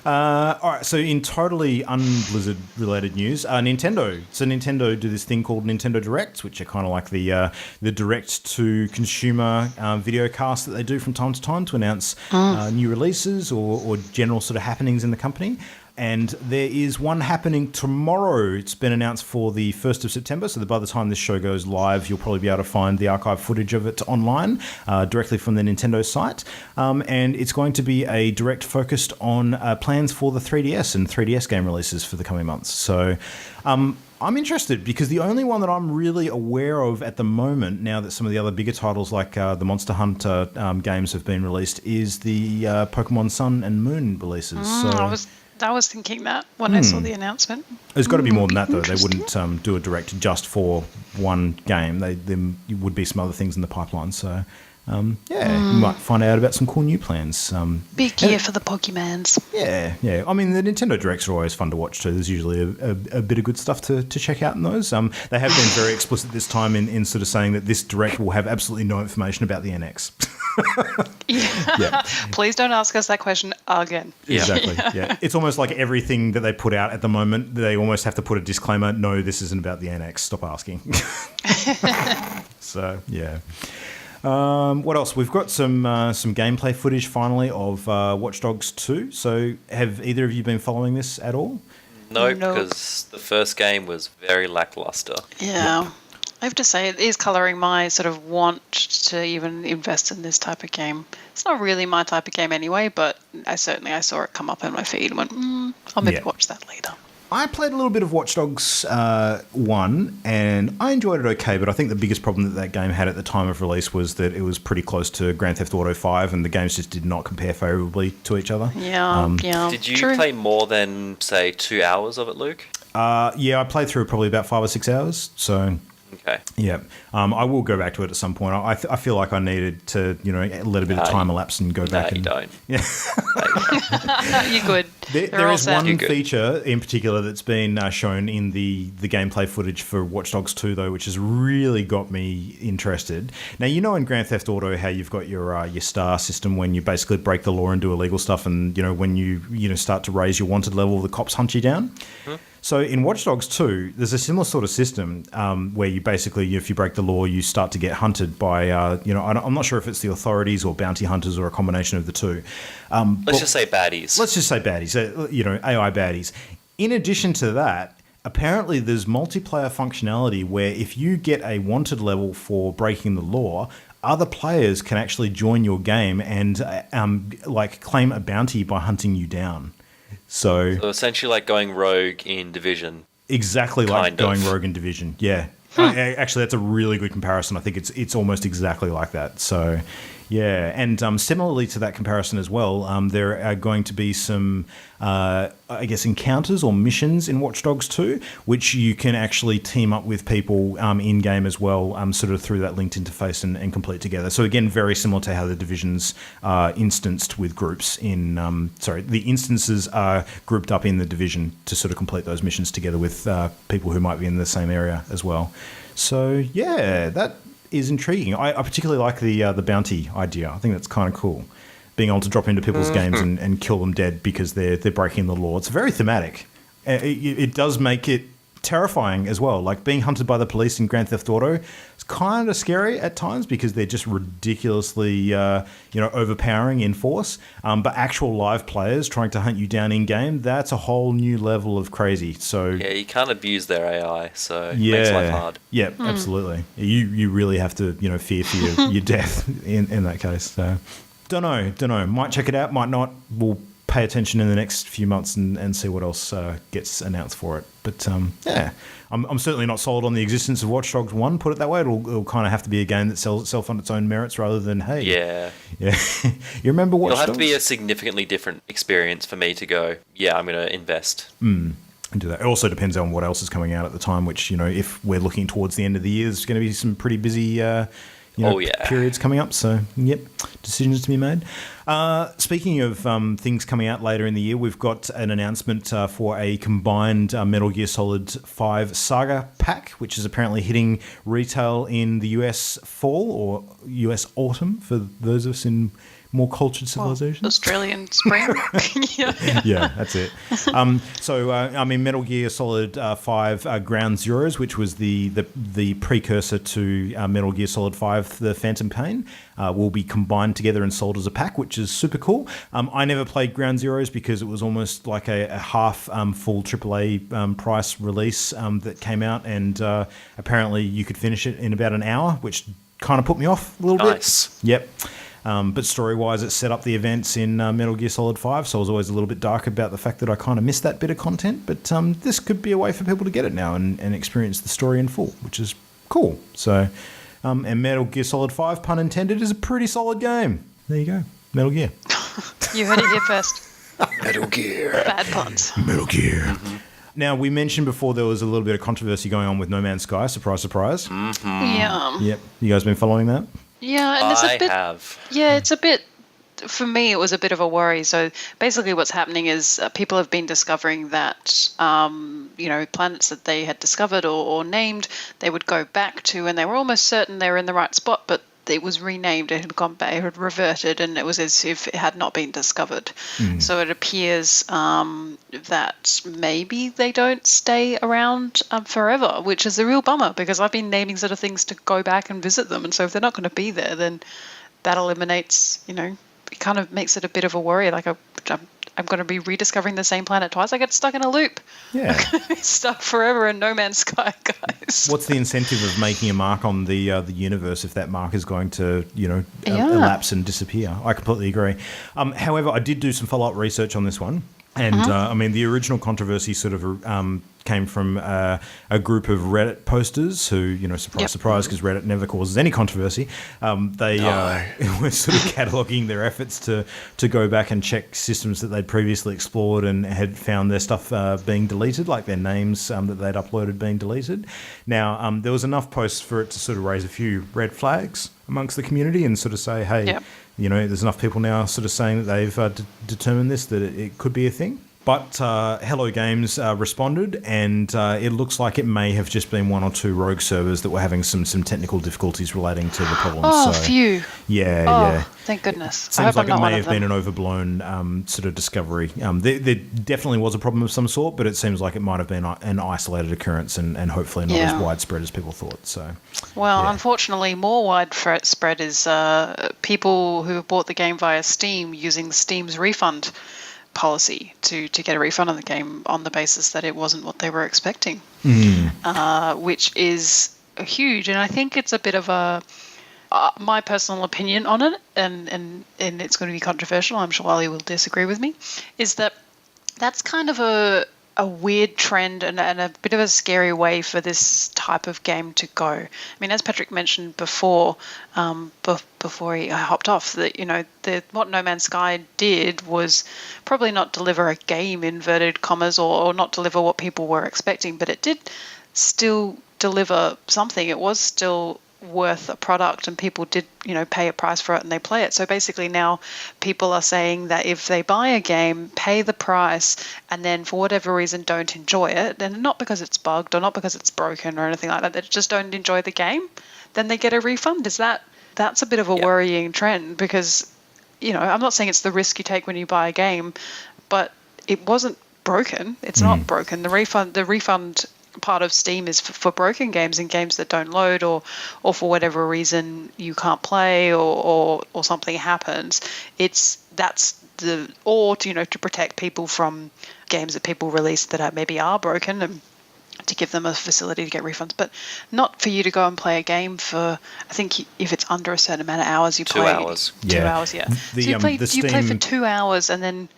All right, so in totally un-Blizzard related news, Nintendo. So Nintendo do this thing called Nintendo Directs, which are kind of like the direct-to-consumer video cast that they do from time to time to announce new releases or general sort of happenings in the company. And there is one happening tomorrow. It's been announced for the 1st of September, so that by the time this show goes live, you'll probably be able to find the archive footage of it online directly from the Nintendo site. And it's going to be a direct focused on plans for the 3DS and 3DS game releases for the coming months. So I'm interested because the only one that I'm really aware of at the moment, now that some of the other bigger titles like the Monster Hunter games have been released, is the Pokemon Sun and Moon releases. I was thinking that when I saw the announcement. There's got to be more than that, though. They wouldn't do a direct just for one game. There would be some other things in the pipeline. So, you might find out about some cool new plans. Big year for the Pokemans. Yeah. I mean, the Nintendo Directs are always fun to watch, too. There's usually a bit of good stuff to check out in those. They have been very explicit this time in sort of saying that this Direct will have absolutely no information about the NX. Yeah. Please don't ask us that question again. Exactly. Yeah. It's almost like everything that they put out at the moment, they almost have to put a disclaimer. No, this isn't about the NX. Stop asking. So, yeah. What else? We've got some gameplay footage finally of Watch Dogs 2. So have either of you been following this at all? No, Nope. because the first game was very lackluster. Yeah. I have to say, it is colouring my sort of want to even invest in this type of game. It's not really my type of game anyway, but I saw it come up in my feed and went, I'll maybe watch that later. I played a little bit of Watch Dogs 1, and I enjoyed it okay, but I think the biggest problem that game had at the time of release was that it was pretty close to Grand Theft Auto 5, and the games just did not compare favourably to each other. Yeah, Did you true. play more than, say, 2 hours of it, Luke? Yeah, I played through probably about 5 or 6 hours, so... Okay. Yeah, I will go back to it at some point. I feel like I needed to, let a bit of time elapse and go back. No, you and don't. Yeah, You're good. there is set. one feature in particular that's been shown in the gameplay footage for Watch Dogs 2, though, which has really got me interested. Now, in Grand Theft Auto how you've got your star system when you basically break the law and do illegal stuff, and when you start to raise your wanted level, the cops hunt you down. Mm-hmm. So in Watch Dogs 2, there's a similar sort of system where you basically, if you break the law, you start to get hunted by, I'm not sure if it's the authorities or bounty hunters or a combination of the two. Let's just say baddies. Let's just say baddies, AI baddies. In addition to that, apparently there's multiplayer functionality where if you get a wanted level for breaking the law, other players can actually join your game and claim a bounty by hunting you down. So essentially like going rogue in Division. Exactly like Kind of. going rogue in Division, yeah. Actually, that's a really good comparison. I think it's almost exactly like that. So, yeah. And similarly to that comparison as well, there are going to be some, encounters or missions in Watch Dogs 2, which you can actually team up with people in-game as well, sort of through that linked interface and complete together. So, again, very similar to how the Divisions are instanced with groups in... the instances are grouped up in the Division to sort of complete those missions together with people who might be in the same area as well. So, yeah, that is intriguing. I particularly like the bounty idea. I think that's kind of cool. Being able to drop into people's games and kill them dead because they're breaking the law. It's very thematic. It does make it terrifying as well. Like being hunted by the police in Grand Theft Auto, it's kind of scary at times because they're just ridiculously, overpowering in force. But actual live players trying to hunt you down in game, that's a whole new level of crazy. So yeah, you can't abuse their AI, so it makes life hard. Yeah, absolutely. You really have to, fear for your death in that case. So don't know. Might check it out, might not. We'll pay attention in the next few months and see what else gets announced for it. But yeah, I'm certainly not sold on the existence of Watch Dogs 1, put it that way. It'll kind of have to be a game that sells itself on its own merits rather than, hey. Yeah. You remember Watch Dogs? It'll have to be a significantly different experience for me to go, yeah, I'm going to invest. And do that. It also depends on what else is coming out at the time, which, if we're looking towards the end of the year, there's going to be some pretty busy periods coming up. So, yep, decisions to be made. Speaking of things coming out later in the year, we've got an announcement for a combined Metal Gear Solid 5 Saga pack, which is apparently hitting retail in the US fall or US autumn for those of us in more cultured civilizations. Australian spring. Yeah, that's it. Metal Gear Solid 5 Ground Zeroes, which was the precursor to Metal Gear Solid 5 The Phantom Pain, will be combined together and sold as a pack, which is super cool. I never played Ground Zeroes because it was almost like a half full AAA price release that came out, and apparently you could finish it in about an hour, which kind of put me off a little Nice. bit. Yep. But story-wise, it set up the events in Metal Gear Solid 5, so I was always a little bit dark about the fact that I kind of missed that bit of content. But this could be a way for people to get it now and experience the story in full, which is cool. So, and Metal Gear Solid 5, pun intended, is a pretty solid game. There you go. Metal Gear. You heard it here first. Metal Gear. Bad puns. Metal Gear. Mm-hmm. Now, we mentioned before there was a little bit of controversy going on with No Man's Sky. Surprise, surprise. Mm-hmm. Yeah. Yep. You guys been following that? Yeah, and there's a bit. I have. Yeah, it's a bit. For me, it was a bit of a worry. So basically, what's happening is people have been discovering that planets that they had discovered or named, they would go back to, and they were almost certain they were in the right spot, but it was renamed, it had gone back, it had reverted, and it was as if it had not been discovered. So it appears that maybe they don't stay around forever, which is a real bummer, because I've been naming sort of things to go back and visit them, and so if they're not going to be there, then that eliminates, it kind of makes it a bit of a worry. Like I'm going to be rediscovering the same planet twice. I get stuck in a loop. Yeah. I'm going to be stuck forever in No Man's Sky, guys. What's the incentive of making a mark on the universe if that mark is going to, elapse and disappear? I completely agree. However, I did do some follow-up research on this one. And, the original controversy sort of came from a group of Reddit posters who, surprise, because Reddit never causes any controversy. They were sort of cataloguing their efforts to go back and check systems that they'd previously explored and had found their stuff being deleted, like their names that they'd uploaded being deleted. Now, there was enough posts for it to sort of raise a few red flags amongst the community and sort of say, hey, there's enough people now sort of saying that they've determined this, that it could be a thing. But Hello Games responded, and it looks like it may have just been one or two rogue servers that were having some technical difficulties relating to the problem. Oh, phew. Yeah. Thank goodness. It seems like it may have been an overblown sort of discovery. There definitely was a problem of some sort, but it seems like it might have been an isolated occurrence and hopefully not as widespread as people thought. So, unfortunately, more widespread is people who have bought the game via Steam using Steam's refund policy to get a refund on the game on the basis that it wasn't what they were expecting, which is huge. And I think it's a bit of a my personal opinion on it, and it's going to be controversial. I'm sure Ali will disagree with me. Is that's kind of a weird trend and a bit of a scary way for this type of game to go. I mean, as Patrick mentioned before, before he hopped off, that what No Man's Sky did was probably not deliver a game, inverted commas, or not deliver what people were expecting, but it did still deliver something. It was still worth a product, and people did pay a price for it and they play it. So basically now people are saying that if they buy a game, pay the price, and then for whatever reason don't enjoy it, and not because it's bugged or not because it's broken or anything like that, they just don't enjoy the game, then they get a refund. That's a bit of a worrying trend, because I'm not saying it's the risk you take when you buy a game, but it wasn't broken. It's not broken. The refund part of Steam is for broken games and games that don't load, or for whatever reason you can't play, or something happens. To protect people from games that people release that maybe are broken, and to give them a facility to get refunds, but not for you to go and play a game for, I think if it's under a certain amount of hours, you play 2 hours. 2 hours, yeah. So you play for 2 hours and then.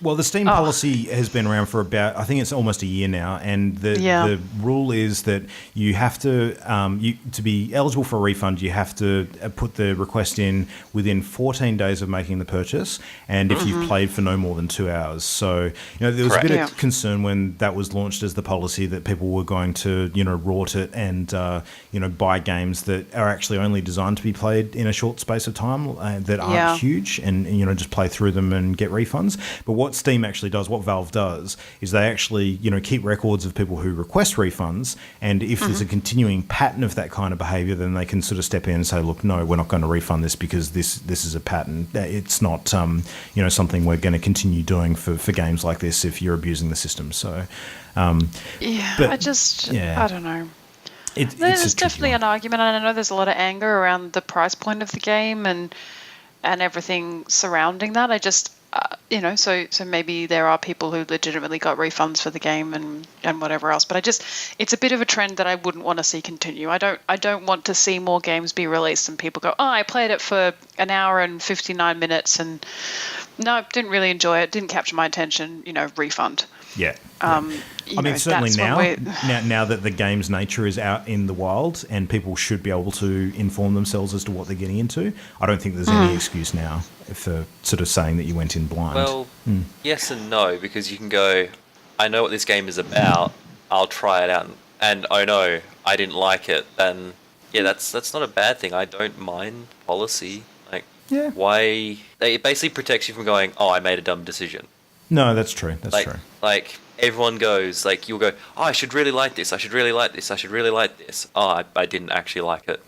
Well, the Steam policy has been around for about, I think it's almost a year now, and the rule is that you have to, to be eligible for a refund, you have to put the request in within 14 days of making the purchase, and if you've played for no more than 2 hours. So, there was a bit of concern when that was launched as the policy that people were going to, rort it and, buy games that are actually only designed to be played in a short space of time that aren't huge, and, just play through them and get refunds. But what Steam actually does, what Valve does, is they actually, keep records of people who request refunds, and if there's a continuing pattern of that kind of behaviour, then they can sort of step in and say, look, no, we're not going to refund this because this is a pattern. It's not, something we're going to continue doing for games like this if you're abusing the system. So, I don't know. There's definitely an argument, and I know there's a lot of anger around the price point of the game and everything surrounding that. I just, so maybe there are people who legitimately got refunds for the game and whatever else. But it's a bit of a trend that I wouldn't want to see continue. I don't want to see more games be released and people go, I played it for an hour and 59 minutes and no, didn't really enjoy it, didn't capture my attention, refund. Yeah. Certainly now that the game's nature is out in the wild and people should be able to inform themselves as to what they're getting into, I don't think there's any excuse now for sort of saying that you went in blind. Well, yes and no, because you can go, I know what this game is about, I'll try it out, and oh no, I didn't like it, then that's not a bad thing. I don't mind policy. Why? It basically protects you from going, I made a dumb decision. No, that's true. That's true. Like, everyone goes, you'll go, I should really like this, I should really like this, I should really like this. I didn't actually like it.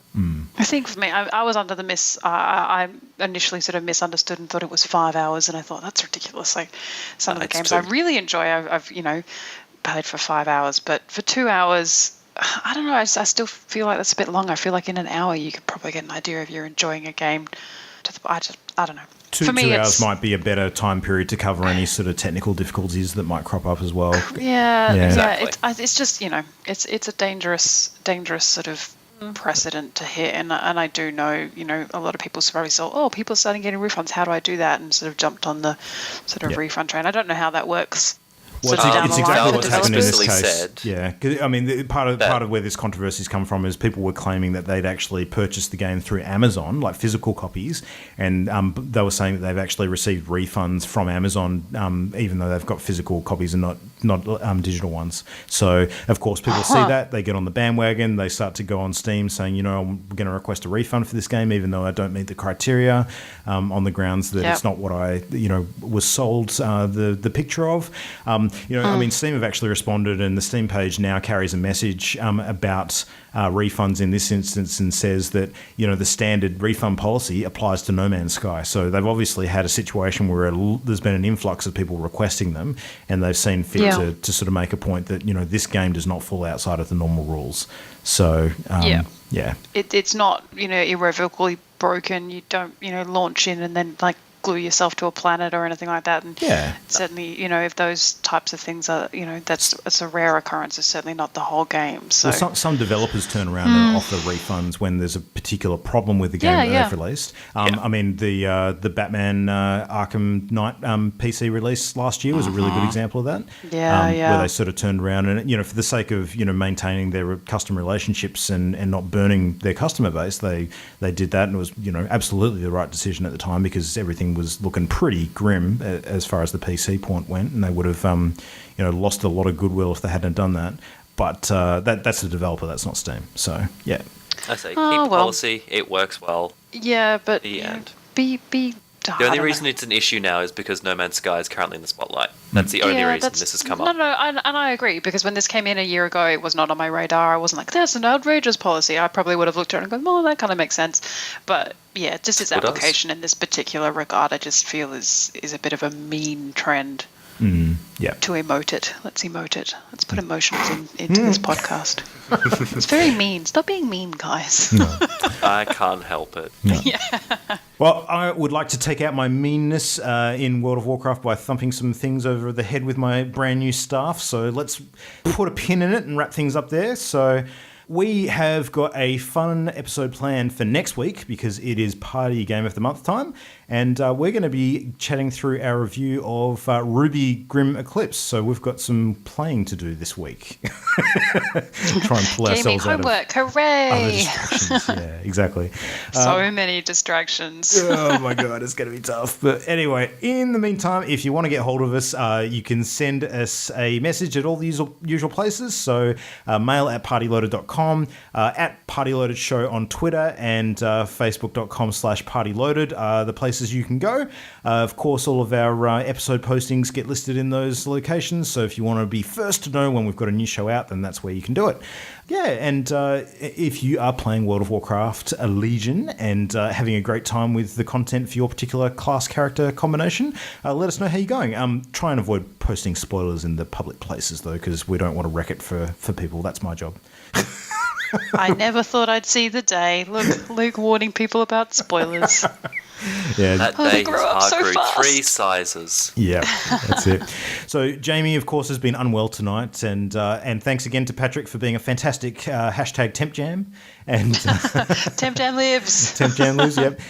I think for me, I was under the I initially sort of misunderstood and thought it was 5 hours, and I thought that's ridiculous. Like some of the games I really enjoy, I've played for 5 hours, but for 2 hours, I don't know. I still feel like that's a bit long. I feel like in an hour you could probably get an idea if you're enjoying a game. I don't know. For me, 2 hours might be a better time period to cover any sort of technical difficulties that might crop up as well. Yeah. Exactly. It's just it's a dangerous sort of precedent to hit, and I do know a lot of people probably saw people are starting getting refunds. How do I do that? And sort of jumped on the sort of refund train. I don't know how that works. Well, it's exactly what's happened in this case. Said yeah, 'cause, I mean, part of where this controversy's come from is people were claiming that they'd actually purchased the game through Amazon, like physical copies, and they were saying that they've actually received refunds from Amazon, even though they've got physical copies and not digital ones. So, of course, people see that, they get on the bandwagon, they start to go on Steam saying, I'm going to request a refund for this game, even though I don't meet the criteria, on the grounds that it's not what I, was sold the picture of. I mean, Steam have actually responded, and the Steam page now carries a message about refunds in this instance, and says that the standard refund policy applies to No Man's Sky. So they've obviously had a situation where there's been an influx of people requesting them, and they've seen fit to sort of make a point that this game does not fall outside of the normal rules. So it's not irrevocably broken. You don't launch in and then glue yourself to a planet or anything like that. And certainly, if those types of things are, it's a rare occurrence. It's certainly not the whole game. So some developers turn around and offer refunds when there's a particular problem with the game that they've released. I mean, the Batman Arkham Knight PC release last year was a really good example of that. Where they sort of turned around and, for the sake of, maintaining their customer relationships and not burning their customer base, they did that, and it was, absolutely the right decision at the time, because everything was looking pretty grim as far as the PC point went, and they would have lost a lot of goodwill if they hadn't done that. But that's the developer, that's not Steam. So I say keep the policy. It works well. Yeah, but the end. Be the only reason it's an issue now is because No Man's Sky is currently in the spotlight. That's the only reason this has come up. No, and I agree, because when this came in a year ago, it was not on my radar. I wasn't like, that's an outrageous policy. I probably would have looked at it and gone, that kind of makes sense. But yeah, just its application in this particular regard, I just feel is a bit of a mean trend. To emote it. Let's emote it. Let's put emotions into this podcast. It's very mean. Stop being mean, guys. No. I can't help it. No. Well, I would like to take out my meanness in World of Warcraft by thumping some things over the head with my brand new staff. So let's put a pin in it and wrap things up there. So we have got a fun episode planned for next week, because it is Party Game of the Month time, and we're going to be chatting through our review of Ruby Grim Eclipse. So we've got some playing to do this week. Try and pull ourselves out of homework. Hooray! other distractions. Yeah, exactly. So many distractions. Oh my God, it's going to be tough. But anyway, in the meantime, if you want to get hold of us, you can send us a message at all the usual places. So mail at partyloaded.com, at Partyloaded Show on Twitter, and facebook.com/partyloaded are the places you can go. Of course, all of our episode postings get listed in those locations. So if you want to be first to know when we've got a new show out, then that's where you can do it. Yeah, and if you are playing World of Warcraft Legion and having a great time with the content for your particular class character combination, let us know how you're going. Try and avoid posting spoilers in the public places, though, because we don't want to wreck it for people. That's my job. I never thought I'd see the day. Look, Luke warning people about spoilers. Yeah, that day grew up so grew fast. 3 sizes. Yeah, that's it. So Jamie, of course, has been unwell tonight, and thanks again to Patrick for being a fantastic hashtag Temp Jam. And Temp Jam lives. Temp Jam lives. Yep.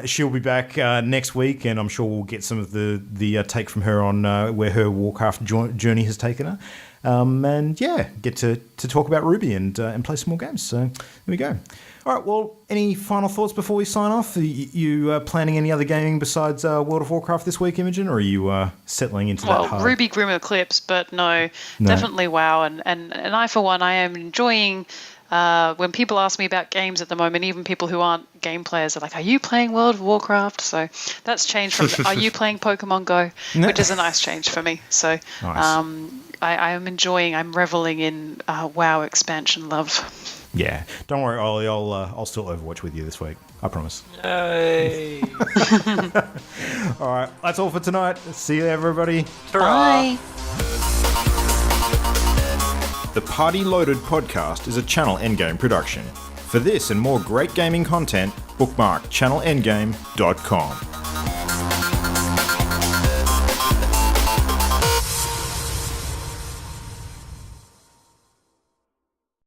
She'll be back next week, and I'm sure we'll get some of the take from her on where her Warcraft journey has taken her. And yeah, get to talk about Ruby and play some more games. So there we go. All right, well, any final thoughts before we sign off? Are you planning any other gaming besides World of Warcraft this week, Imogen, or are you settling into that hard? Ruby Grim Eclipse, but no, definitely WoW. And I, for one, I am enjoying when people ask me about games at the moment, even people who aren't game players are like, are you playing World of Warcraft? So that's changed from, are you playing Pokemon Go? Which is a nice change for me. So nice. I'm reveling in WoW expansion love. Yeah, don't worry, Ollie. I'll still Overwatch with you this week. I promise. Yay! All right, that's all for tonight. See you, everybody. Bye. The Party Loaded podcast is a Channel Endgame production. For this and more great gaming content, bookmark channelendgame.com.